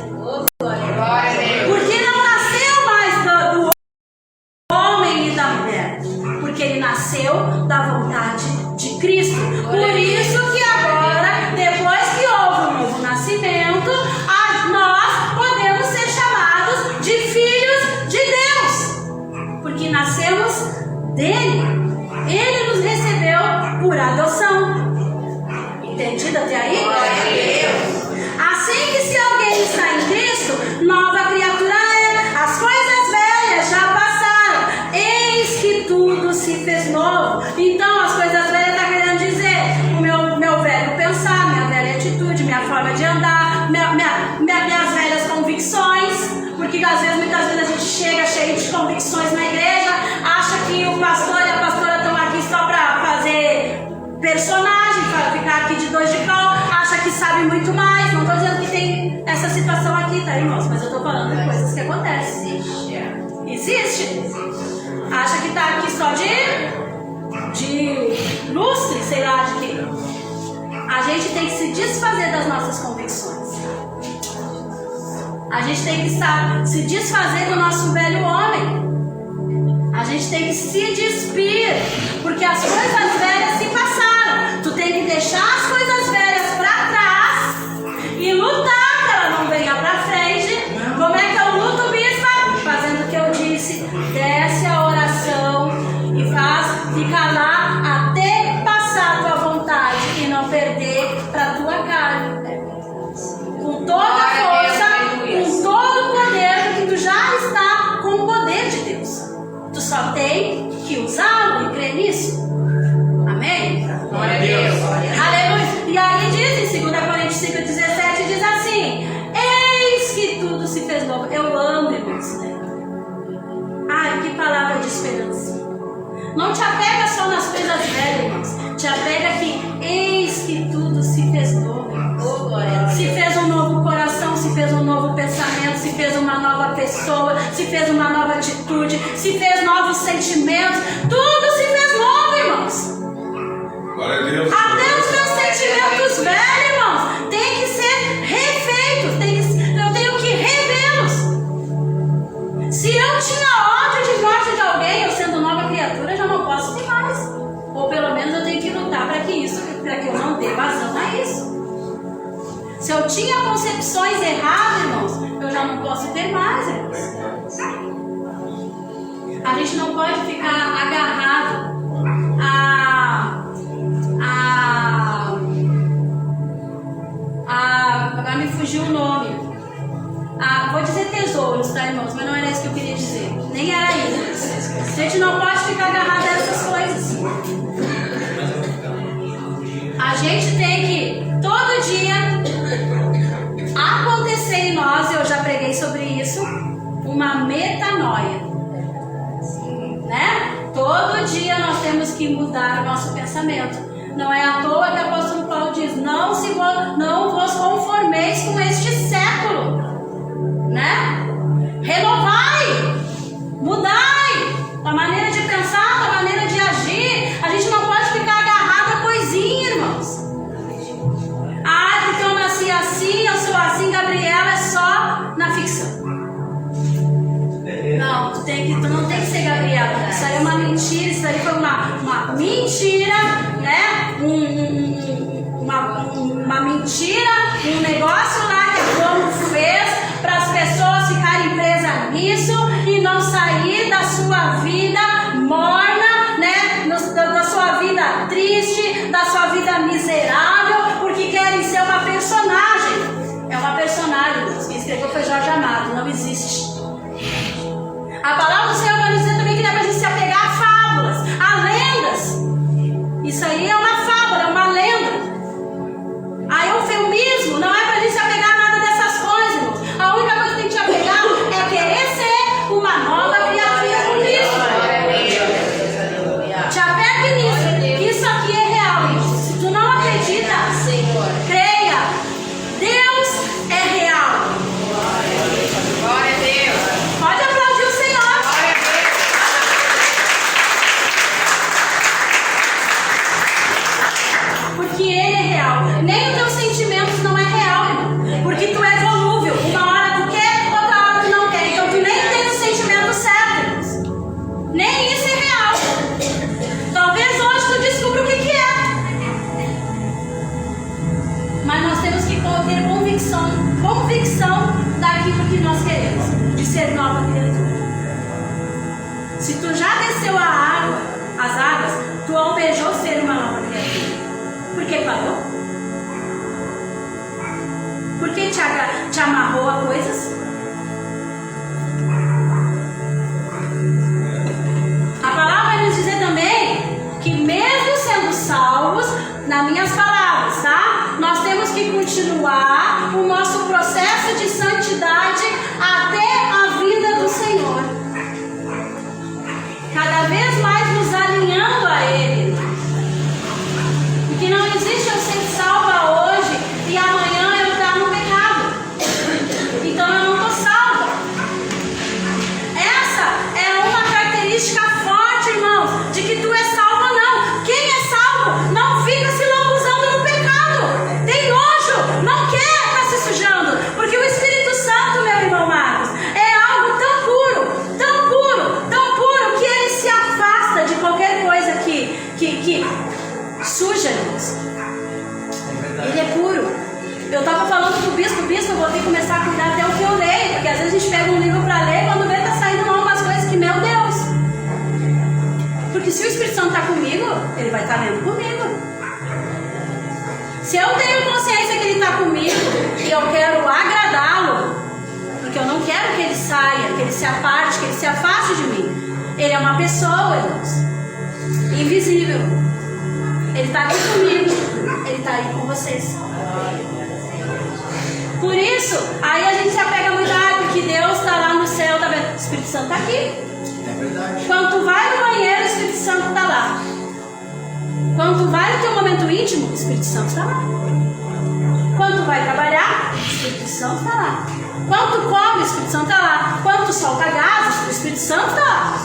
Glória a Deus. Porque não nasceu mais do homem e da mulher, porque ele nasceu da vontade de Cristo. Por isso que agora, depois que houve um novo nascimento, nós podemos ser chamados de filhos de Deus, porque nascemos dele. Ele nos recebeu por adoção. Entendido até aí? Glória a Deus. Assim que se alguém está em Cristo, nova criatura é. As coisas velhas já passaram, eis que tudo se fez novo. Então as coisas velhas está querendo dizer o meu velho pensar, minha velha atitude, minha forma de andar, minhas velhas convicções. Porque às vezes, muitas vezes a gente chega cheio de convicções na igreja, acha que o pastor e a pastora estão aqui só para fazer personagem, para ficar aqui de dois de pau, acha que sabe muito mais. Não estou dizendo que tem essa situação aqui, tá, irmãos? Mas eu estou falando de coisas que acontecem. Existe. Acha que está aqui só de lustre, sei lá de quê. A gente tem que se desfazer das nossas convicções. A gente tem que se desfazer do nosso velho homem. A gente tem que se despir, porque as coisas velhas se passaram. Tu tem que deixar as coisas velhas para trás e lutar que ela não venha para frente. Como é que eu luto, bispa? Fazendo o que eu disse. Desce a oração e fica lá até passar a tua vontade e não perder para tua carne. Com toda a força, com todo o poder, porque tu já está com o poder de Deus. Tu só tem que usá-lo e crer nisso. Amém? Glória a Deus. Aleluia. E aí diz em 2 Coríntios 5,17, diz assim: eis que tudo se fez novo. Eu amo, irmãos. Ai, que palavra de esperança. Não te apega só nas coisas velhas, irmãos. Te apega que eis que tudo se fez novo. Se fez um novo coração, se fez um novo pensamento, se fez uma nova pessoa, se fez uma nova atitude, se fez novos sentimentos. Tudo se fez novo, irmãos. Glória a Deus. Até os meus sentimentos velhos, irmãos, tem que ser refeitos. Eu tenho que revê-los. Se eu tinha ódio de morte de alguém, eu sendo nova criatura, eu já não posso ter mais. Ou pelo menos eu tenho que lutar para que eu não dê vazão a isso. Se eu tinha concepções erradas, irmãos, eu já não posso ter mais, irmãos. A gente não pode ficar agarrado agora me fugiu o nome. Vou dizer tesouros, tá, irmãos? Mas não era isso que eu queria dizer. Nem era isso. A gente não pode ficar agarrado a essas coisas. A gente tem que, todo dia, acontecer em nós, eu já preguei sobre isso, uma metanoia. Né? Todo dia nós temos que mudar o nosso pensamento. Não é à toa que o apóstolo Paulo diz: não vos conformeis com este século, né? Renovai, mudai a maneira de pensar, a maneira de agir. uma mentira, né? Uma mentira, um negócio lá que a Globo fez para as pessoas ficarem presas nisso e não sair da sua vida morna, né? Da sua vida triste, da sua vida miserável, porque querem ser uma personagem. É uma personagem. Quem escreveu foi Jorge Amado, não existe. A palavra do Senhor vai nos dizer também que não é para a gente se apegar a fábulas, a lendas. Isso aí é uma fábula, é uma lenda. A eufemismo, não é para a gente se apegar a nada dessas coisas, irmãos. A única coisa que tem que te apegar é querer ser uma nova criatura com Cristo. Te apegue nisso. Isso aqui é real, irmãos. Se tu não acredita, creia. Deus é real. Glória a Deus. Pode aplaudir o Senhor. Glória a Deus. Porque Ele é real. Nem os teus sentimentos não é real, irmão. Porque tu é volúvel. Uma hora tu quer, outra hora tu não quer. Então tu nem tem o sentimento certo, irmãos. Nem isso é real. Talvez hoje tu descubra o que é. Mas nós temos que ter convicção daquilo que nós queremos, de ser nova criatura. Se tu já desceu as águas, tu almejou ser uma nova criatura. Por que parou? Por que te amarrou a coisas? A palavra vai nos dizer também que mesmo sendo salvos, nas minhas palavras, tá? Nós temos que continuar o nosso processo de santidade até a vinda do Senhor. Cada vez mais nos alinhando a Ele. Porque não existe eu ser salva hoje e amanhã eu estar no pecado. Então eu não estou salva. Essa é uma característica forte, irmãos, de que tu é salvo ou não. Quem é salvo não fica se lambuzando no pecado. Tem nojo, não quer estar se sujando. Porque o Espírito Santo, meu irmão Marcos, é algo tão puro, tão puro, tão puro, que ele se afasta de qualquer coisa que suja, irmãos. Ele é puro. Eu estava falando pro bispo, eu vou ter que começar a cuidar até o que eu leio, porque às vezes a gente pega um livro para ler, quando vê tá saindo lá umas coisas que, meu Deus. Porque se o Espírito Santo está comigo, ele vai estar lendo comigo. Se eu tenho consciência que ele está comigo e eu quero agradá-lo, porque eu não quero que ele saia, que ele se aparte, que ele se afaste de mim. Ele é uma pessoa, irmãos, invisível. Ele está aqui comigo, ele está aí com vocês. Por isso, aí a gente se apega muito, porque Deus está lá no céu, tá vendo? O Espírito Santo está aqui. É verdade. Quando tu vai no banheiro, o Espírito Santo está lá. Quando tu vai no teu momento íntimo, o Espírito Santo está lá. Quando tu vai trabalhar, o Espírito Santo está lá. Quando tu come, o Espírito Santo está lá. Quando tu solta gases, o Espírito Santo está lá.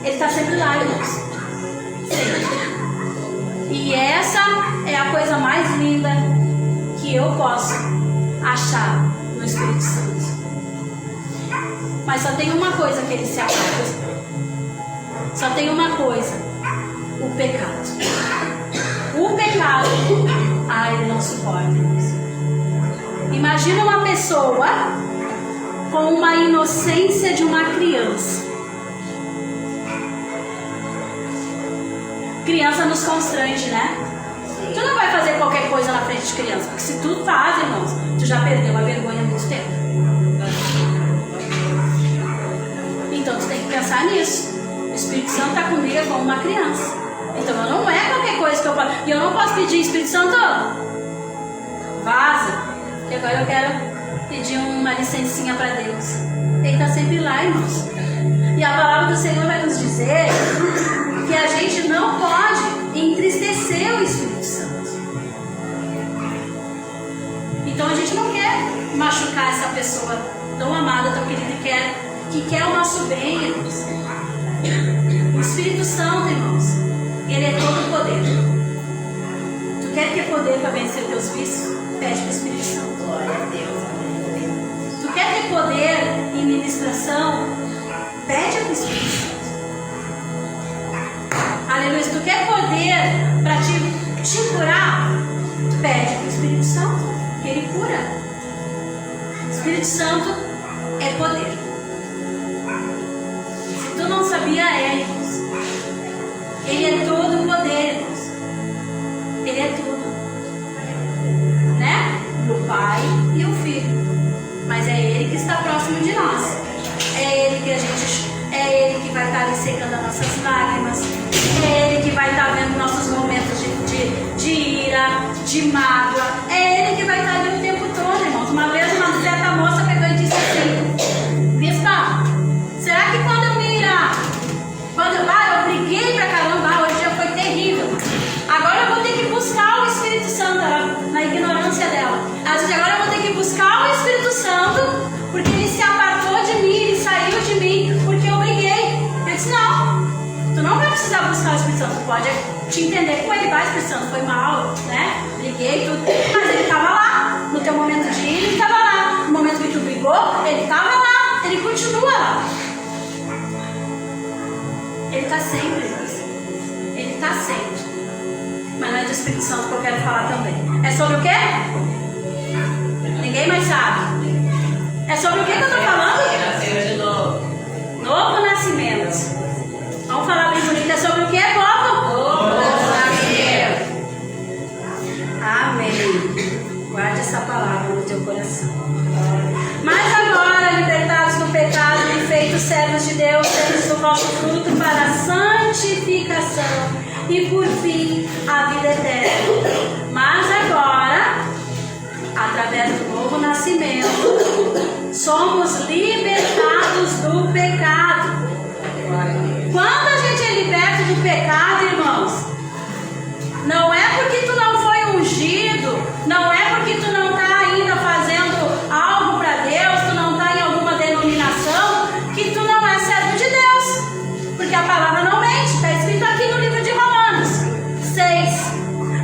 Ele está sempre lá, irmãos. Sempre. E essa é a coisa mais linda que eu posso achar no Espírito Santo. Mas só tem uma coisa que ele se afasta. Só tem uma coisa: o pecado. O pecado, ele não suporta. Imagina uma pessoa com uma inocência de uma criança. Criança nos constrange, né? Tu não vai fazer qualquer coisa na frente de criança, porque se tu faz, irmãos, tu já perdeu a vergonha há muito tempo. Então tu tem que pensar nisso. O Espírito Santo está comigo como uma criança. Então não é qualquer coisa que eu posso. E eu não posso pedir, Espírito Santo, vaza, que agora eu quero pedir uma licencinha para Deus. Ele está sempre lá, irmãos. E a palavra do Senhor vai nos dizer que a gente não pode entristecer o Espírito Santo. Então a gente não quer machucar essa pessoa tão amada, tão querida, que quer o nosso bem, irmãos. O Espírito Santo, irmãos, ele é todo poder. Tu quer ter poder para vencer teus vícios? Pede para o Espírito Santo. Glória a Deus. Tu quer ter poder em ministração? Pede para o Espírito Santo. Aleluia. Se tu quer poder para te curar, tu pede para o Espírito Santo, que Ele cura. O Espírito Santo é poder. Se tu não sabia, irmãos. Ele é todo poder, irmãos. Ele é tudo. Né? O Pai e o Filho. Mas é Ele que está próximo de nós. É Ele que é Ele que vai estar ali secando as nossas lágrimas. É Ele que vai estar vendo nossos momentos de ira, de mágoa. É Ele que vai estar ali o tempo todo, irmãos. Uma vez uma certa moça pegou e disse assim: Bispa, será que quando eu me irar, quando eu briguei pra caramba, hoje já foi terrível. Agora eu vou ter que buscar o Espírito Santo, na ignorância dela. Ela disse: agora eu vou ter que buscar o Espírito Santo, porque ele se apartou de mim, ele saiu de mim, porque eu briguei. Eu disse: não, tu não vai precisar buscar o Espírito Santo, tu pode te entender com ele, vai, Espírito Santo, foi mal, né? Briguei, tudo, mas ele estava lá. No teu momento de ira, ele estava lá. No momento que tu brigou, ele estava lá, ele continua lá. Ele está sempre, Deus. Ele está sempre. Mas não é do Espírito Santo que eu quero falar também. É sobre o quê? Ninguém mais sabe. É sobre o que eu estou falando? Nasceu de novo. Novo nascimento. Vamos falar bem bonito. É sobre o quê, povo? Novo nascimento. Amém. Guarde essa palavra no teu coração. Mas agora, libertados do pecado e feitos servos de Deus, temos o vosso fruto para a santificação e por fim a vida eterna. Mas agora, através do novo nascimento, somos libertados do pecado. Quando a gente é liberto do pecado, irmãos, não é porque tu não foi ungido, não é porque tu não está ainda fazendo algo para Deus, tu não está em alguma denominação, que tu não é servo de Deus. Porque a palavra não mente, está escrito aqui no livro de Romanos 6.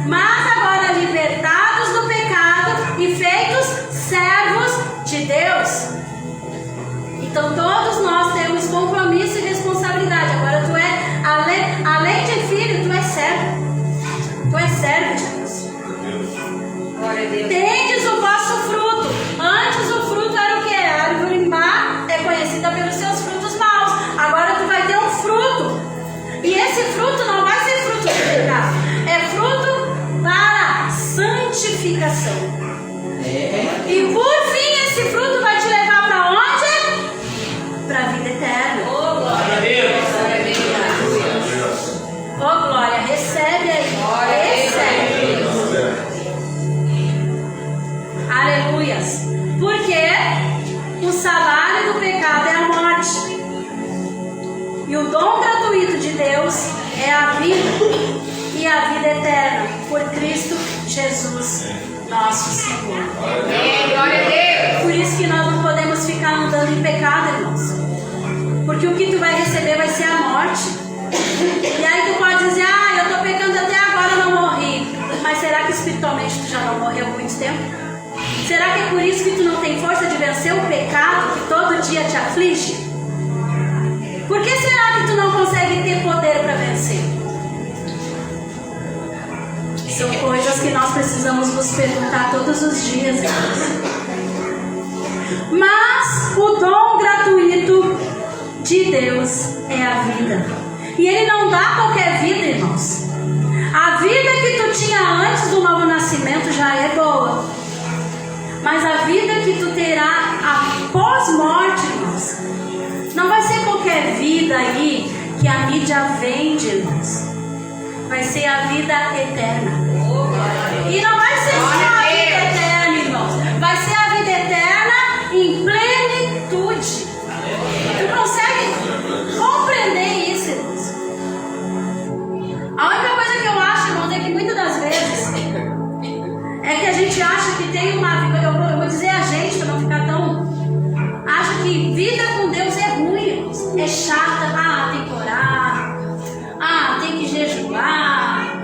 Mas agora libertados do pecado e feitos servos de Deus. Então todos nós temos compromisso e responsabilidade. Agora tu é, além de filho, tu é servo. Tu é servo de Deus. Glória a Deus. Tendes o vosso fruto. Antes o fruto era o que? A árvore má é conhecida pelos seus frutos maus. Agora tu vai ter um fruto. E esse fruto não vai ser fruto de pecado. É fruto para santificação. E por fim esse fruto vai te levar para onde? Para a vida eterna. Oh, glória a Deus. Glória a Deus. Oh, glória, recebe aí. Glória a Deus. Recebe. Aleluias. Porque o salário do pecado é a morte. E o dom gratuito de Deus é a vida. E a vida eterna por Cristo Jesus, nosso Senhor. Amém. Glória a Deus. Por isso que nós não podemos ficar andando em pecado, irmãos. Porque o que tu vai receber vai ser a morte. E aí tu pode dizer: ah, eu estou pecando até agora, não morri. Mas será que espiritualmente tu já não morreu há muito tempo? Será que é por isso que tu não tem força de vencer o pecado que todo dia te aflige? Por que será que tu não consegue ter poder para vencer? São coisas que nós precisamos nos perguntar todos os dias, irmãos. Mas o dom gratuito de Deus é a vida. E Ele não dá qualquer vida, irmãos. A vida que tu tinha antes do novo nascimento já é boa. Mas a vida que tu terá após morte, irmãos, não vai ser qualquer vida aí que a mídia vende, irmãos. Vai ser a vida eterna. E não vai ser só a vida eterna, irmãos. Vai ser a vida eterna em plenitude. Tu consegue compreender isso, irmãos? A única coisa que eu acho, irmãos, é que muitas das vezes é que a gente acha que tem uma vida. Eu vou dizer a gente, para não ficar tão. Acha que vida com Deus é ruim, irmãos. É chata. Ah, tem que orar. Ah, tem que jejuar.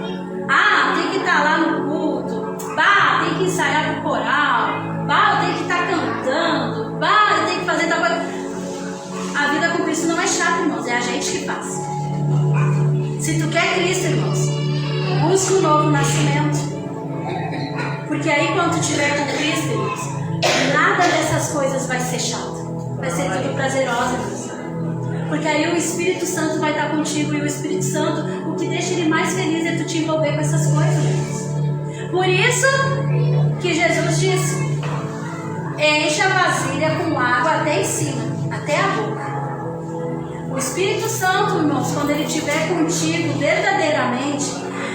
Ah, tem que estar lá no culto. Bah, tem que ensaiar com o coral. Bah, tem que estar cantando. Bah, Cristo, irmãos, busca um novo nascimento. Porque aí quando tu estiver com Cristo, irmãos, nada dessas coisas vai ser chato. Vai ser tudo prazeroso, irmãos. Porque aí o Espírito Santo vai estar contigo. E o Espírito Santo, o que deixa ele mais feliz é tu te envolver com essas coisas, irmãos. Por isso que Jesus disse: enche a vasilha com água até em cima, até a boca. O Espírito Santo, irmãos, quando ele estiver contigo verdadeiramente,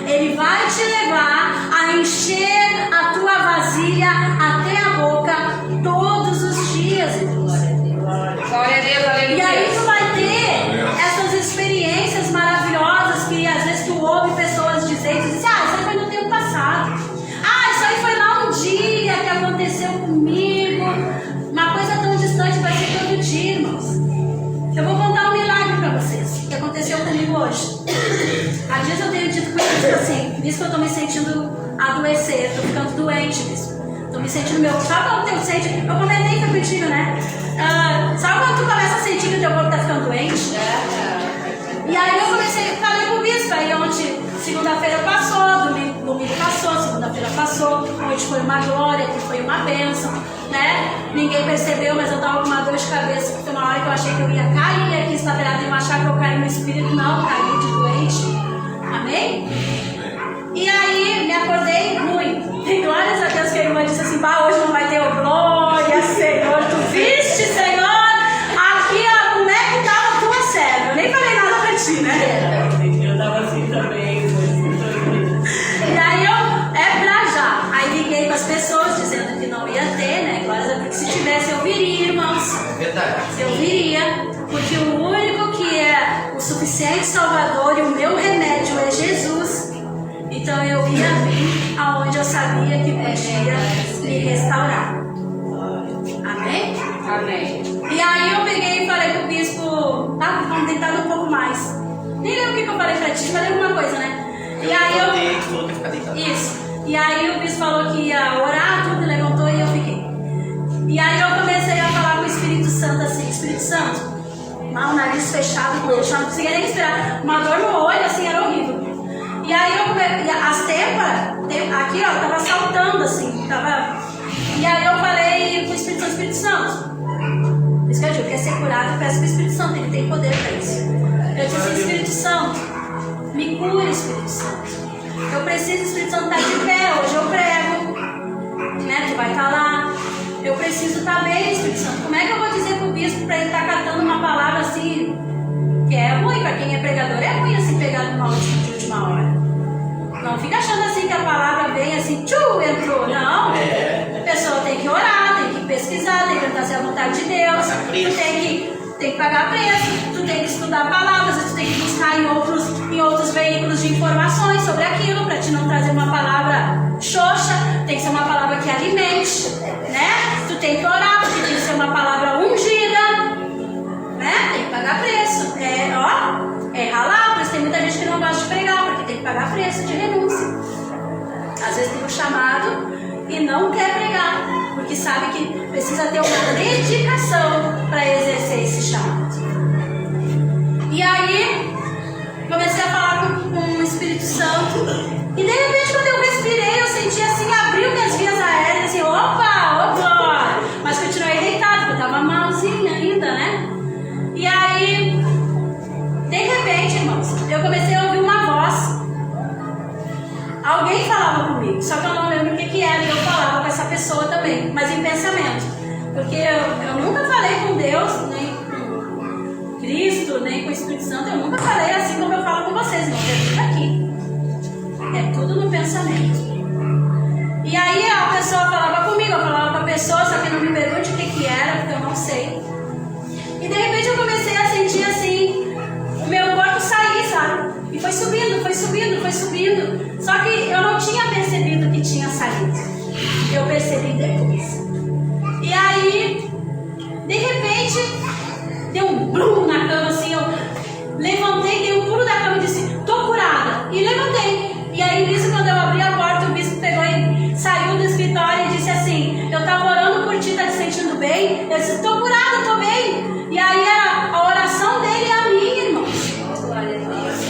ele vai te levar a encher a tua vasilha até a boca todos os dias, irmãos. Glória a Deus, aleluia. E aí tu vai ter essas experiências maravilhosas que às vezes tu ouve pessoas dizendo, tu diz, isso aí foi no tempo passado. Isso aí foi lá um dia que aconteceu comigo. Uma coisa tão distante vai ser todo dia, irmãos. Eu vou contar um milagre para vocês, que aconteceu comigo hoje. Há dias eu tenho dito com eles assim, visto que eu estou me sentindo adoecer, estou ficando doente, bispo. Estou me sentindo meu. Sabe quando eu sente? Eu comentei que contigo, né? Sabe quando tu começa a sentir que o teu corpo está ficando doente? E aí eu falei com o bispo, aí ontem, segunda-feira passou, domingo passou, segunda-feira passou, hoje foi uma glória, que foi uma bênção, né? Ninguém percebeu, mas eu estava com uma dor de cabeça, porque uma hora que eu achei que eu ia cair aqui, estabeirado, e eu achar que eu caí no espírito, não, caí de doente. Amém? E aí me acordei ruim. E glórias a Deus que a irmã disse assim, hoje não vai ter o glória, Senhor, tu viste, Senhor? Aqui, ó, como é que estava a tua serva? Eu nem falei nada pra ti, né? Eu tava assim também. E aí é pra já. Aí liguei para as pessoas dizendo que não ia ter, né? Glórias a Deus, que se tivesse eu viria, irmãos. Verdade. Eu viria, porque o único que é o suficiente Salvador e o meu remédio é Jesus. Então eu ia vir aonde eu sabia que podia me restaurar. Amém? Amém. E aí eu peguei e falei pro bispo, vamos tentar um pouco mais. Nem lembro o que eu falei pra ti, falei alguma coisa, né? E aí Isso. E aí o bispo falou que ia orar, tudo, levantou e eu fiquei. E aí eu comecei a falar com o Espírito Santo assim, Espírito Santo, o nariz fechado, não conseguia nem respirar, uma dor no olho, assim, era horrível. E aí as têmporas, aqui ó, tava saltando assim, tava. E aí eu falei com o Espírito Santo, isso que eu digo, quer ser curado, peço pro Espírito Santo, ele tem poder para isso. Eu disse, Espírito Santo, me cure, Espírito Santo. Eu preciso, Espírito Santo, estar de pé, hoje eu prego, né, tu vai estar lá. Eu preciso estar bem, Espírito Santo. Como é que eu vou dizer pro bispo para ele estar catando uma palavra assim, que é ruim, para quem é pregador, é ruim assim, pegar numa última hora. Não fica achando assim que a palavra vem assim, entrou. Não. A pessoa tem que orar, tem que pesquisar, tem que tentar ser a vontade de Deus. Tu tem que pagar preço, tu tem que estudar palavras, tu tem que buscar em outros veículos de informações sobre aquilo, para te não trazer uma palavra xoxa, tem que ser uma palavra que alimente, né? Tu tem que orar, porque tem que ser uma palavra ungida, né? Tem que pagar preço. É ralar, por isso tem muita gente que não gosta de pregar, porque tem que pagar preço de renúncia. Às vezes tem um chamado e não quer pregar, porque sabe que precisa ter uma dedicação para exercer esse chamado. E aí, comecei a falar com o Espírito Santo, e de repente quando eu respirei, eu senti assim, abriu minhas vias aéreas, assim, opa, glória! Mas continuei deitado, porque eu estava malzinha ainda, né? E aí, de repente, irmãos, eu comecei a ouvir uma voz. Alguém falava comigo, só que eu não lembro o que era, e eu falava com essa pessoa também, mas em pensamento. Porque eu nunca falei com Deus, nem com Cristo, nem com o Espírito Santo, eu nunca falei assim como eu falo com vocês, irmãos, é tudo aqui. É tudo no pensamento. E aí a pessoa falava comigo, eu falava com a pessoa, só que não me pergunte o que era, porque eu não sei. E de repente eu comecei a sentir assim, o meu corpo sair, sabe? E foi subindo, foi subindo, foi subindo. Só que eu não tinha percebido que tinha saído. Eu percebi depois. E aí, de repente, deu um blum na cama, assim, eu levantei, dei um pulo da cama e disse, tô curada. E levantei. E aí, nisso, quando eu abri a porta, o bispo pegou e saiu do escritório e disse assim, eu tava orando por ti, tá te sentindo bem? Eu disse, tô curada, tô bem. E aí, a oração dele e a minha, irmãos.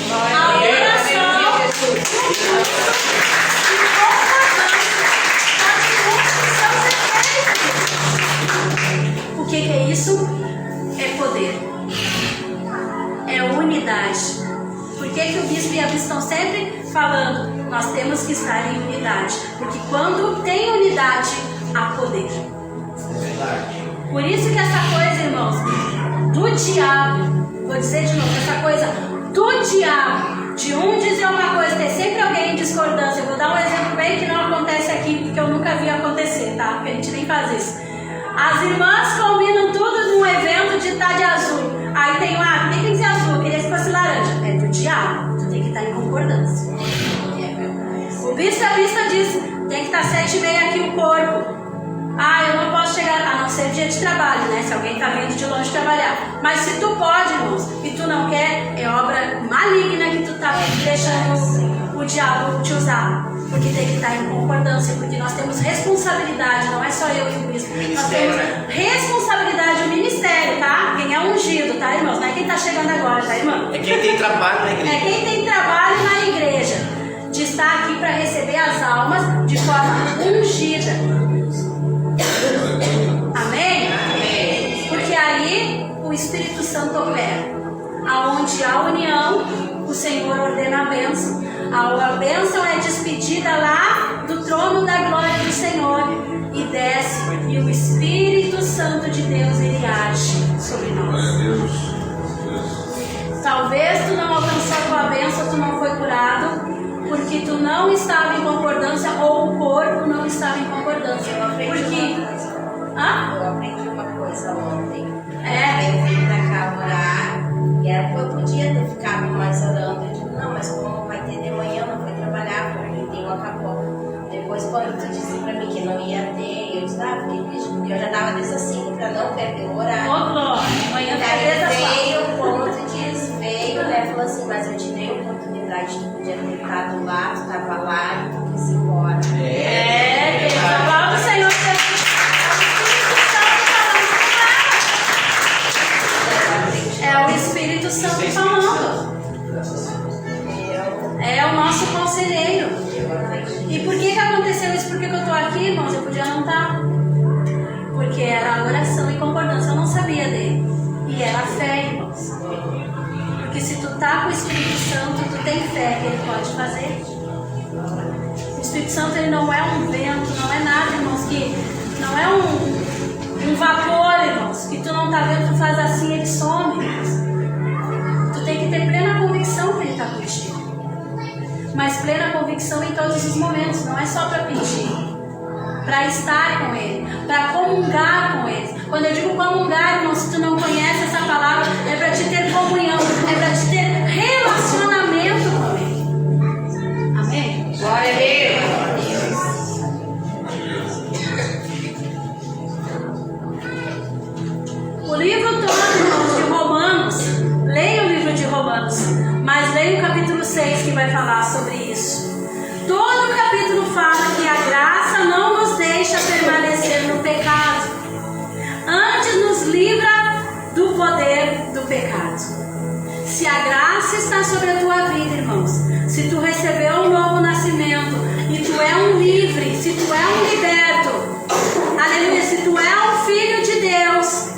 A oração unidade. Por que o bispo e a bispa estão sempre falando? Nós temos que estar em unidade. Porque quando tem unidade, há poder. Por isso que essa coisa, irmãos, do diabo, vou dizer de novo, essa coisa do diabo, de um dizer uma coisa, ter sempre alguém em discordância. Eu vou dar um exemplo bem que não acontece aqui, porque eu nunca vi acontecer, tá? Porque a gente nem faz isso. As irmãs combinam tudo num evento de estar de azul. Aí tem lá, tem que ser azul, eu queria que fosse laranja. É do diabo, tu tem que estar em concordância. O bispo e a bispa diz, tem que estar 7h30 aqui o corpo. Eu não posso chegar, a não ser dia de trabalho, né? Se alguém está vindo de longe trabalhar. Mas se tu pode, irmãos, e tu não quer, é obra maligna que tu está deixando o diabo te usar. Porque tem que estar em concordância, porque nós temos responsabilidade, não é só eu e o bispo. Nós temos responsabilidade do ministério, tá? Quem é ungido, tá, irmãos? Não é quem está chegando agora, tá, irmão? É quem tem trabalho na igreja. É quem tem trabalho na igreja, de estar aqui para receber as almas de forma ungida. Amém? Amém? Porque aí o Espírito Santo opera. Aonde há união, o Senhor ordena a bênção. A bênção é despedida lá do trono da glória do Senhor e desce, e o Espírito Santo de Deus, ele age sobre nós. Talvez tu não alcançou a tua bênção, tu não foi curado, porque tu não estava em concordância, ou o corpo não estava em concordância. Eu aprendi uma coisa ontem. Eu vim pra cá orar, e eu podia ter ficado mais orando. Eu digo, não, mas como vai ter de manhã, não foi trabalhar, porque o tempo acabou. Depois, quando tu disse pra mim que não ia ter, eu disse, porque eu já tava desse assim, pra não perder o horário. Amanhã veio, né? Falou assim, mas eu te dei a oportunidade, tu podia ter estado lá, tu tava lá, e tu quis ir embora. Quem fala do Senhor Jesus. É o Espírito Santo falando. É o nosso conselheiro. E por que aconteceu isso? Por que eu estou aqui, irmãos? Eu podia não estar. Porque era oração e concordância. Eu não sabia dele. E era fé, irmãos. Porque se tu tá com o Espírito Santo, tu tem fé que ele pode fazer. O Espírito Santo, ele não é um vento, não é nada, irmãos, que não é um vapor, irmãos, que tu não tá vendo, tu faz assim, ele some, irmãos. Tu tem que ter plena convicção que ele está contigo. Mas plena convicção em todos os momentos, não é só para pedir, para estar com ele, para comungar com ele. Quando eu digo comungar, irmão, se tu não conhece essa palavra, é para te ter comunhão, é para te ter relacionamento com ele. Amém? Glória a Deus. O livro todo, irmãos, de Romanos, leia o livro de Romanos, mas leia o capítulo 6 que vai falar sobre isso. Todo o capítulo fala que a graça não nos deixa permanecer no pecado, antes nos livra do poder do pecado. Se a graça está sobre a tua vida, irmãos, se tu recebeu um novo nascimento e tu é um livre, se tu é um liberto, aleluia, se tu é um filho de Deus,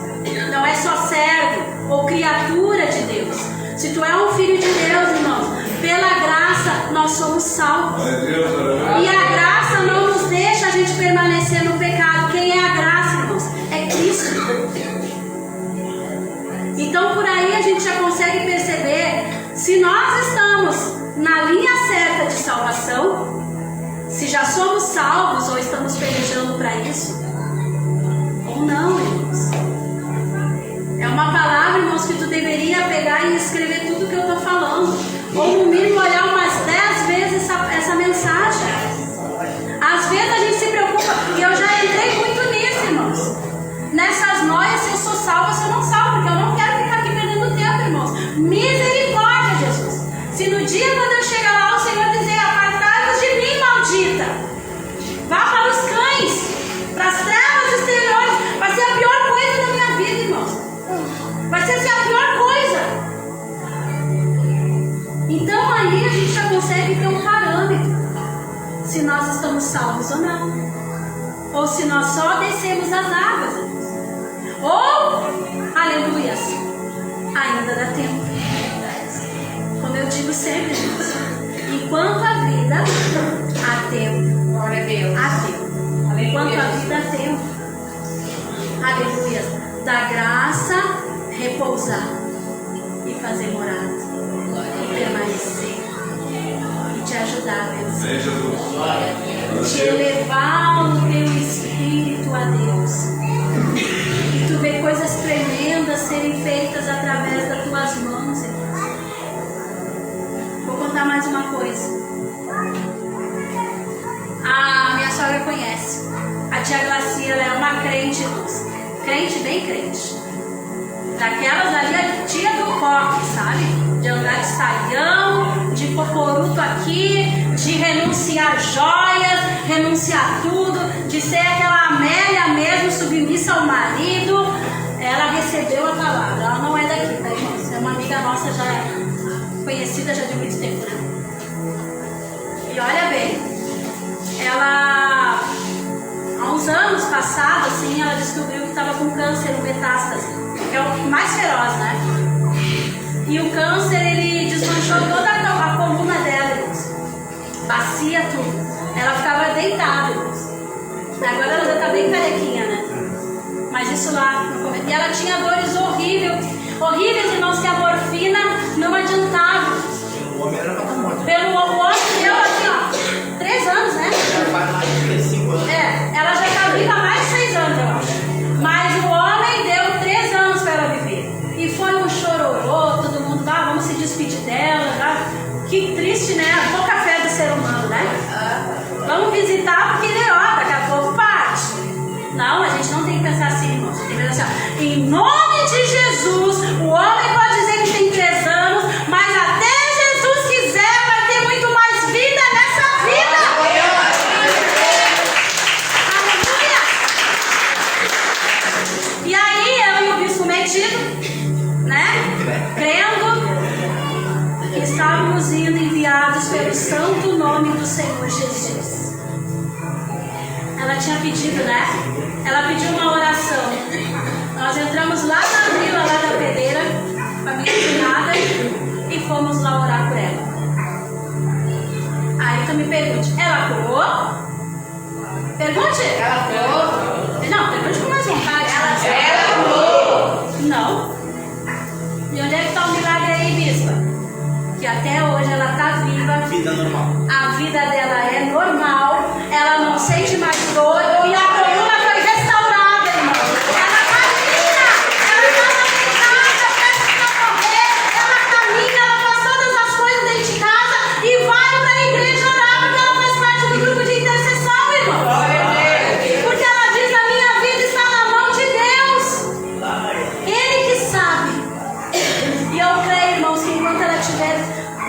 não é só servo ou criatura de Deus. Se tu é um filho de Deus, irmãos, pela graça nós somos salvos. E a graça não nos deixa a gente permanecer no pecado. Quem é a graça, irmãos? É Cristo. Então por aí a gente já consegue perceber se nós estamos na linha certa de salvação, se já somos salvos ou estamos pelejando para isso, ou não, irmãos. É uma palavra, irmãos, que tu deveria pegar e escrever tudo que eu estou falando. Ou no mínimo olhar umas 10 vezes essa mensagem. Às vezes a gente se preocupa, e eu já entrei muito nisso, irmãos. Nessas noias, se eu sou salva, se eu não salvo, porque eu não quero ficar aqui perdendo tempo, irmãos. Misericórdia, Jesus. Se no dia quando eu chegar lá, o Senhor dizer, apartai-vos de mim, maldita. Vá para os cães, para as trevas exteriores. Vai ser a pior coisa da minha vida, irmãos. Vai ser assim, a pior coisa. Então aí a gente já consegue ter um parâmetro, se nós estamos salvos ou não, ou se nós só descemos as águas, ou, aleluias, ainda dá tempo. eu digo sempre, irmãos, enquanto a vida há tempo. Glória a Deus. Há tempo. Enquanto a vida há tempo. Aleluia. Da graça repousar e fazer morada. E permanecer. E te ajudar, Deus. Vem, Jesus. Te elevar no teu espírito a Deus. E tu vê coisas tremendas serem feitas através das tuas mãos, irmão. Vou contar mais uma coisa. A minha sogra conhece. A tia Glacia, ela é uma crente, irmãos. Crente, bem crente. Daquelas ali, a tia do coque, sabe? De andar de saião, de cocoruto aqui, de renunciar joias, renunciar tudo, de ser aquela Amélia mesmo, submissa ao marido. Ela recebeu a palavra. Ela não é daqui, tá, irmãos? É uma amiga nossa, já conhecida já de muito tempo. E olha bem, ela, há uns anos passados, assim, ela descobriu que estava com câncer, um metástase, que é o mais feroz, né? E o câncer, ele desmanchou toda a coluna dela, irmãos. Bacia tudo. Ela ficava deitada, irmãos. Agora ela já está bem carequinha, né? Mas isso lá no começo. E ela tinha dores horríveis, irmãos, que a morfina não adiantava. O homem era para estar morto. Pelo homem deu assim, ó, 3 anos, né? Já faz mais de 5 anos. Ela já está viva há mais de 6 anos, eu acho. Mas o homem deu 3 anos para ela viver. E foi um chororô, todo mundo, vamos se despedir dela, tá? Que triste, né? Pouca fé do ser humano, né? Vamos visitar porque daqui a pouco parte. Não, a gente não tem que pensar assim, irmãos. Tem que pensar assim, ó, em nome de Jesus, o homem pode dizer que tem 3 anos, mas até Jesus quiser, vai ter muito mais vida nessa vida. Aleluia! E aí, eu e o bispo metido, né? Crendo que estávamos indo enviados pelo santo nome do Senhor Jesus. Ela tinha pedido, né? Ela pediu uma oração. Nós entramos lá na vila, lá da Pereira, com a minha cunhada, e fomos lá orar por ela. Aí tu me pergunte, ela curou? Pergunte. Ela curou? Não, pergunte com mais vontade. Ela curou? Não. E onde é que está o milagre aí, bispa? Que até hoje ela está viva. Vida normal. A vida dela é normal. Ela não sente mais dor. E a coluna foi restaurada, irmão. Ela caminha. Ela está deitada, prestes a morrer. Ela caminha, ela faz todas as coisas dentro de casa e vai para a igreja orar, porque ela faz parte do grupo de intercessão, irmão. Porque ela diz, a minha vida está na mão de Deus. Ele que sabe. E eu creio, irmãos, que enquanto ela estiver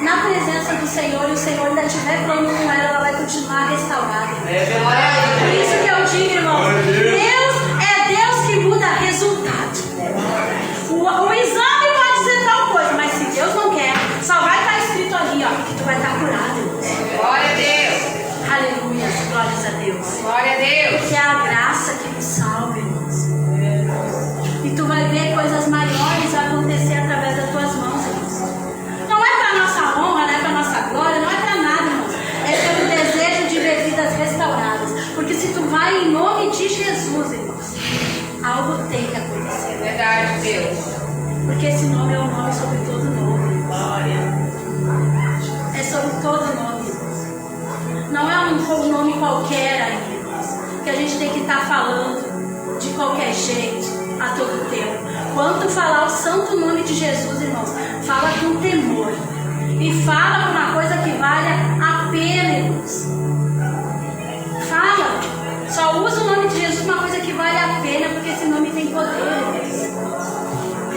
na presença do Senhor e o Senhor ainda estiver falando com ela vai continuar restaurada. Por isso que eu digo, irmãos, Deus é Deus que muda resultado. O exame pode dizer tal coisa, mas se Deus não quer, só vai estar escrito ali, ó, que tu vai estar curado, irmãos. Glória a Deus. Aleluia, glórias a Deus. Glória a Deus. Porque é a graça que nos salva, irmãos. E tu vai ver coisas maiores acontecer através das tuas mãos, irmãos. Não é para nossa honra, não é para nossa glória, não é para nada, irmãos. É pelo desejo de ver vidas restauradas. Porque se tu vai em nome de Jesus, irmãos, algo tem que acontecer. Verdade, Deus. Porque esse nome é um nome sobre todo nome. Glória. É sobre todo nome, irmãos. Não é um nome qualquer ainda, irmãos. Que a gente tem que estar falando de qualquer jeito, a todo tempo. Quando falar o santo nome de Jesus, irmãos, fala com temor. E fala com uma coisa que vale a pena, irmãos. Fala. Só usa o nome de Jesus, uma coisa que vale a pena, porque esse nome tem poder, irmãos.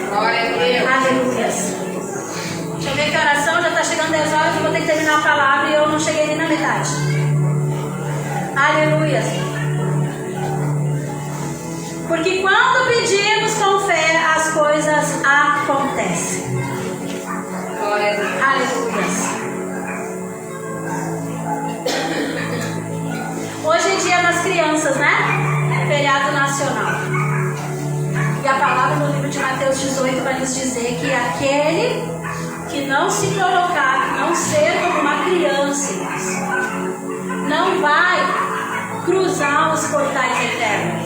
Glória a Deus. Aleluia. Deixa eu ver que a oração já está chegando 10 horas. Eu vou ter que terminar a palavra e eu não cheguei nem na metade. Aleluia. Porque quando pedimos com fé, as coisas acontecem. Glória a Deus. Aleluia. Hoje é dia das crianças, né? Feriado nacional. E a palavra no livro de Mateus 18 vai nos dizer que aquele que não se colocar, não ser como uma criança, não vai cruzar os portais eternos.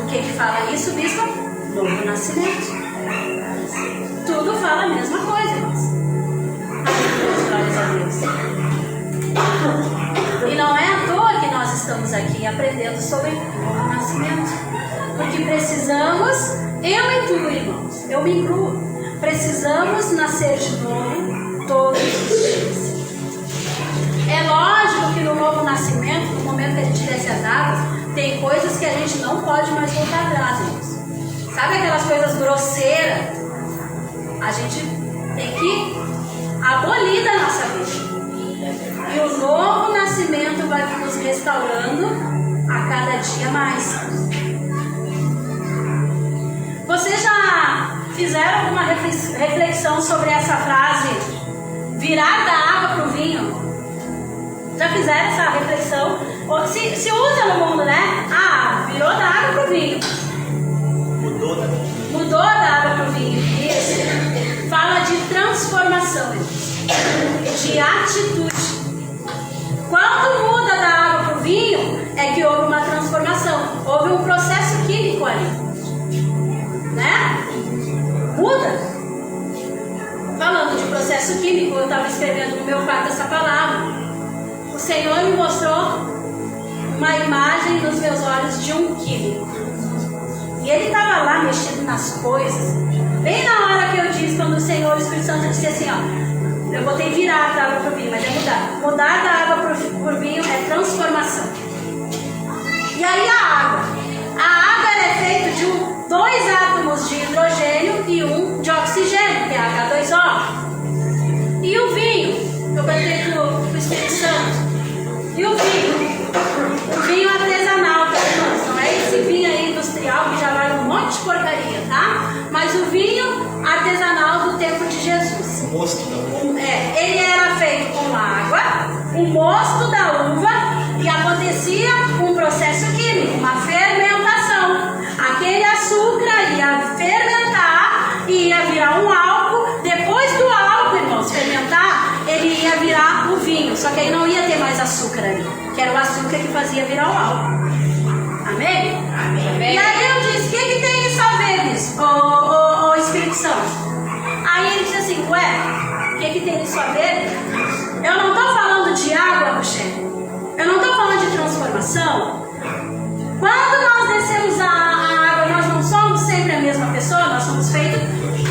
O que fala isso, bispo? Novo nascimento. Tudo fala a mesma coisa, irmãos. Glórias a Deus. E não é à toa que nós estamos aqui aprendendo sobre novo nascimento. Porque precisamos, eu e tu, irmãos, eu me incluo, precisamos nascer de novo todos os dias. É lógico que no novo nascimento, no momento que a gente desce as águas, tem coisas que a gente não pode mais voltar atrás, irmãos. Sabe aquelas coisas grosseiras? A gente tem que abolir da nossa vida. E o novo nascimento vai nos restaurando a cada dia mais. Vocês já fizeram alguma reflexão sobre essa frase, virar da água para o vinho? Já fizeram essa reflexão? Se usa no mundo, né? Ah, virou da água para o vinho. Mudou da água para o vinho. Isso. Fala de transformação, de atitude. Quando muda da água para o vinho, é que houve uma transformação. Houve um processo químico ali. Né? Muda. Falando de processo químico, eu estava escrevendo no meu quarto essa palavra. O Senhor me mostrou uma imagem nos meus olhos de um químico. E ele estava lá mexendo nas coisas. Bem na hora que eu disse, quando o Senhor, o Espírito Santo, disse assim, ó, eu botei virar da água para o vinho, mas é mudar. Mudar da água para o vinho é transformação. E aí a água ela é feita de 2 átomos de hidrogênio e 1 de oxigênio, que é H2O. E o vinho, eu botei para o Espírito Santo. E o vinho artesanal, tá, irmãos? Não é esse vinho aí industrial que já vai um monte de porcaria, tá? Mas o vinho artesanal do tempo de Jesus. O mosto da uva. Ele era feito com água, o mosto da uva, e acontecia um processo químico, uma fermentação. Aquele açúcar ia fermentar e ia virar um álcool. Depois do álcool, irmãos, fermentar, ele ia virar o vinho. Só que aí não ia ter mais açúcar ali, que era o açúcar que fazia virar o álcool. Amém? Amém. E aí eu disse, o que tem isso a ver nisso, ô Espírito Santo? Aí ele disse assim, ué, o que tem isso a ver? Eu não estou falando de água, Rochelle. Eu não estou falando de transformação. Quando nós descemos a água, nós não somos sempre a mesma pessoa, nós somos feitos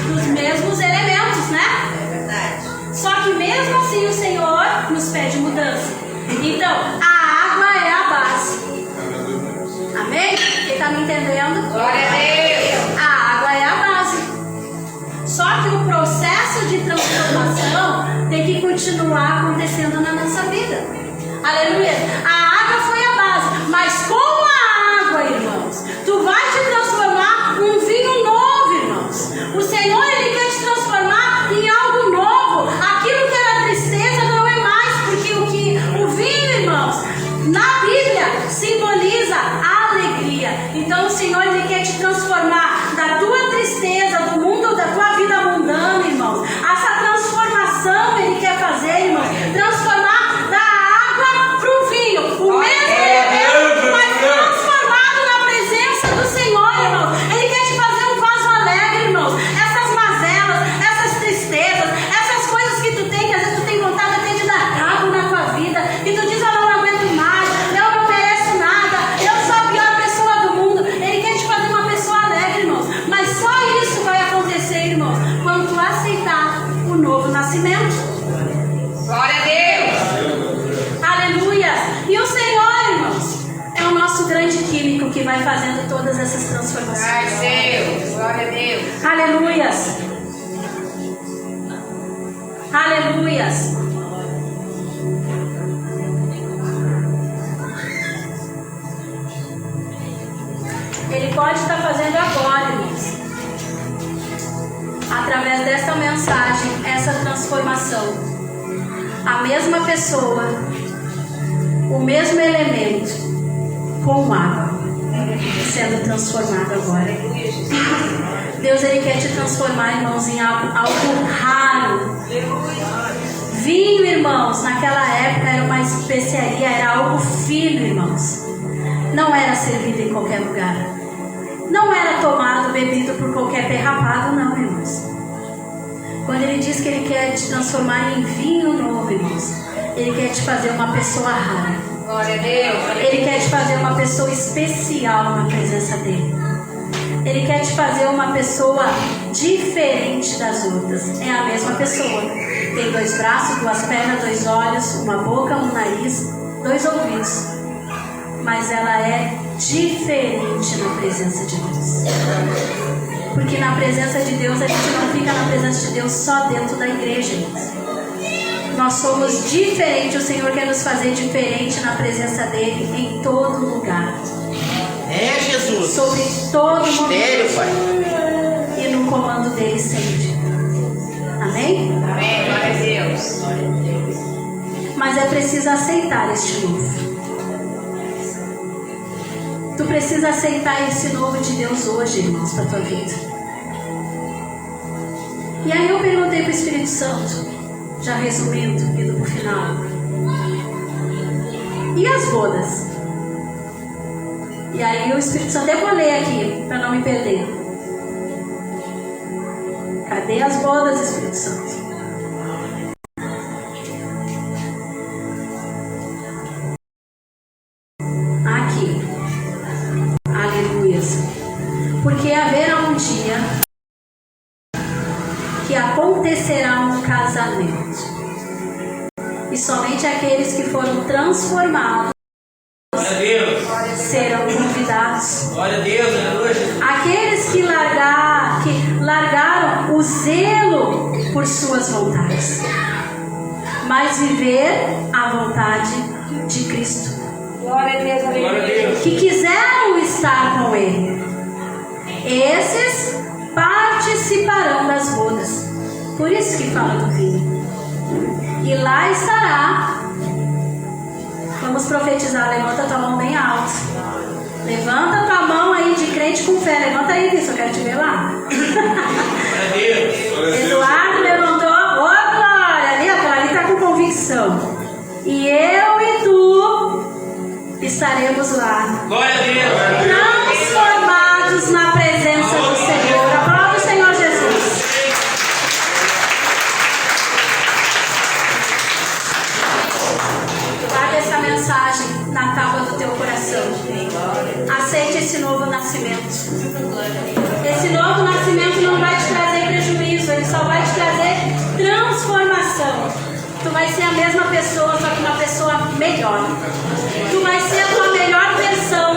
dos mesmos elementos, né? É verdade. Só que mesmo assim o Senhor nos pede mudança. Então, a água é a base. Amém? Quem está me entendendo? Glória a Deus. A água é a base. Só que o processo de transformação tem que continuar acontecendo na nossa vida. Aleluia. A água foi a base, mas com a água, irmãos, tu vai te transformar num vinho novo, irmãos. O Senhor, Ele quer te transformar em algo novo. Aquilo que era tristeza não é mais, porque o vinho, irmãos, na Bíblia simboliza a alegria. Então o Senhor, Ele quer te transformar da tua tristeza, do mundo, da tua vida mundana, irmãos. Essa transformação Ele quer fazer, irmãos. Transformar da água para o vinho. O mesmo elemento, mas transformado na presença do Senhor, irmãos. Ele quer te fazer um vaso alegre, irmãos. Essas mazelas, essas tristezas, essas coisas que tu tem, que às vezes tu tem vontade até de dar cabo na tua vida, e tu diz, eu não aguento mais, eu não mereço nada, eu sou a pior pessoa do mundo. Ele quer te fazer uma pessoa alegre, irmãos. Mas só isso vai acontecer, irmãos, quando tu aceitar o novo nascimento. Glória a Deus. Aleluia. E o Senhor, irmãos, é o nosso grande químico que vai fazendo todas essas transformações. Ai, Deus. Glória a Deus. Aleluias. Aleluias. Ele pode estar fazendo agora, irmãos, através dessa mensagem, essa transformação. A mesma pessoa, o mesmo elemento, com água. sendo transformado agora. Deus, Ele quer te transformar, irmãos, em algo raro. Vinho, irmãos, naquela época era uma especiaria, era algo fino, irmãos. Não era servido em qualquer lugar. Não era tomado, bebido por qualquer perrapado, não, irmãos. Quando Ele diz que Ele quer te transformar em vinho novo, irmãos, Ele quer te fazer uma pessoa rara. Glória a Deus. Ele quer te fazer uma pessoa especial na presença dEle. Ele quer te fazer uma pessoa diferente das outras. É a mesma pessoa. Tem 2 braços, 2 pernas, 2 olhos, uma boca, um nariz, 2 ouvidos. Mas ela é diferente na presença de Deus. Porque na presença de Deus, a gente não fica na presença de Deus só dentro da igreja, irmãos. Nós somos diferentes. O Senhor quer nos fazer diferente na presença dEle em todo lugar. É, Jesus. Sobre todo Mistério, momento. Pai. E no comando dEle sempre. Amém? Amém. Glória a Deus. Mas é preciso aceitar este novo. Tu precisa aceitar esse novo de Deus hoje, irmãos, para a tua vida. E aí eu perguntei para o Espírito Santo, já resumindo, indo para o final. E as bodas? E aí o Espírito Santo, eu vou ler aqui, para não me perder. Cadê as bodas, Espírito Santo? Aqui. Aleluia. Porque haverá um dia que acontecerá um casamento. E somente aqueles que foram transformados serão convidados. Glória a Deus, aleluia. Aqueles que largaram o zelo por suas vontades, mas viver a vontade de Cristo. Glória a Deus. Glória a Deus. Que quiseram estar com Ele, esses participarão das bodas. Por isso que fala do vinho. E lá estará. Vamos profetizar. Levanta tua mão bem alto. Levanta tua mão aí de crente com fé. Levanta aí, isso eu quero te ver lá. Glória a Deus. Eduardo levantou. Ô, glória. Ali, aquela ali está com convicção. E eu e tu estaremos lá. Glória a Deus. Transformados na presença do Senhor. Aplauda o Senhor Jesus. Guarda essa mensagem na tábua do teu coração. Aceite esse novo nascimento. Esse novo nascimento não vai te trazer prejuízo, ele só vai te trazer transformação. Tu vai ser a mesma pessoa, só que uma pessoa melhor. Tu vai ser a tua melhor versão.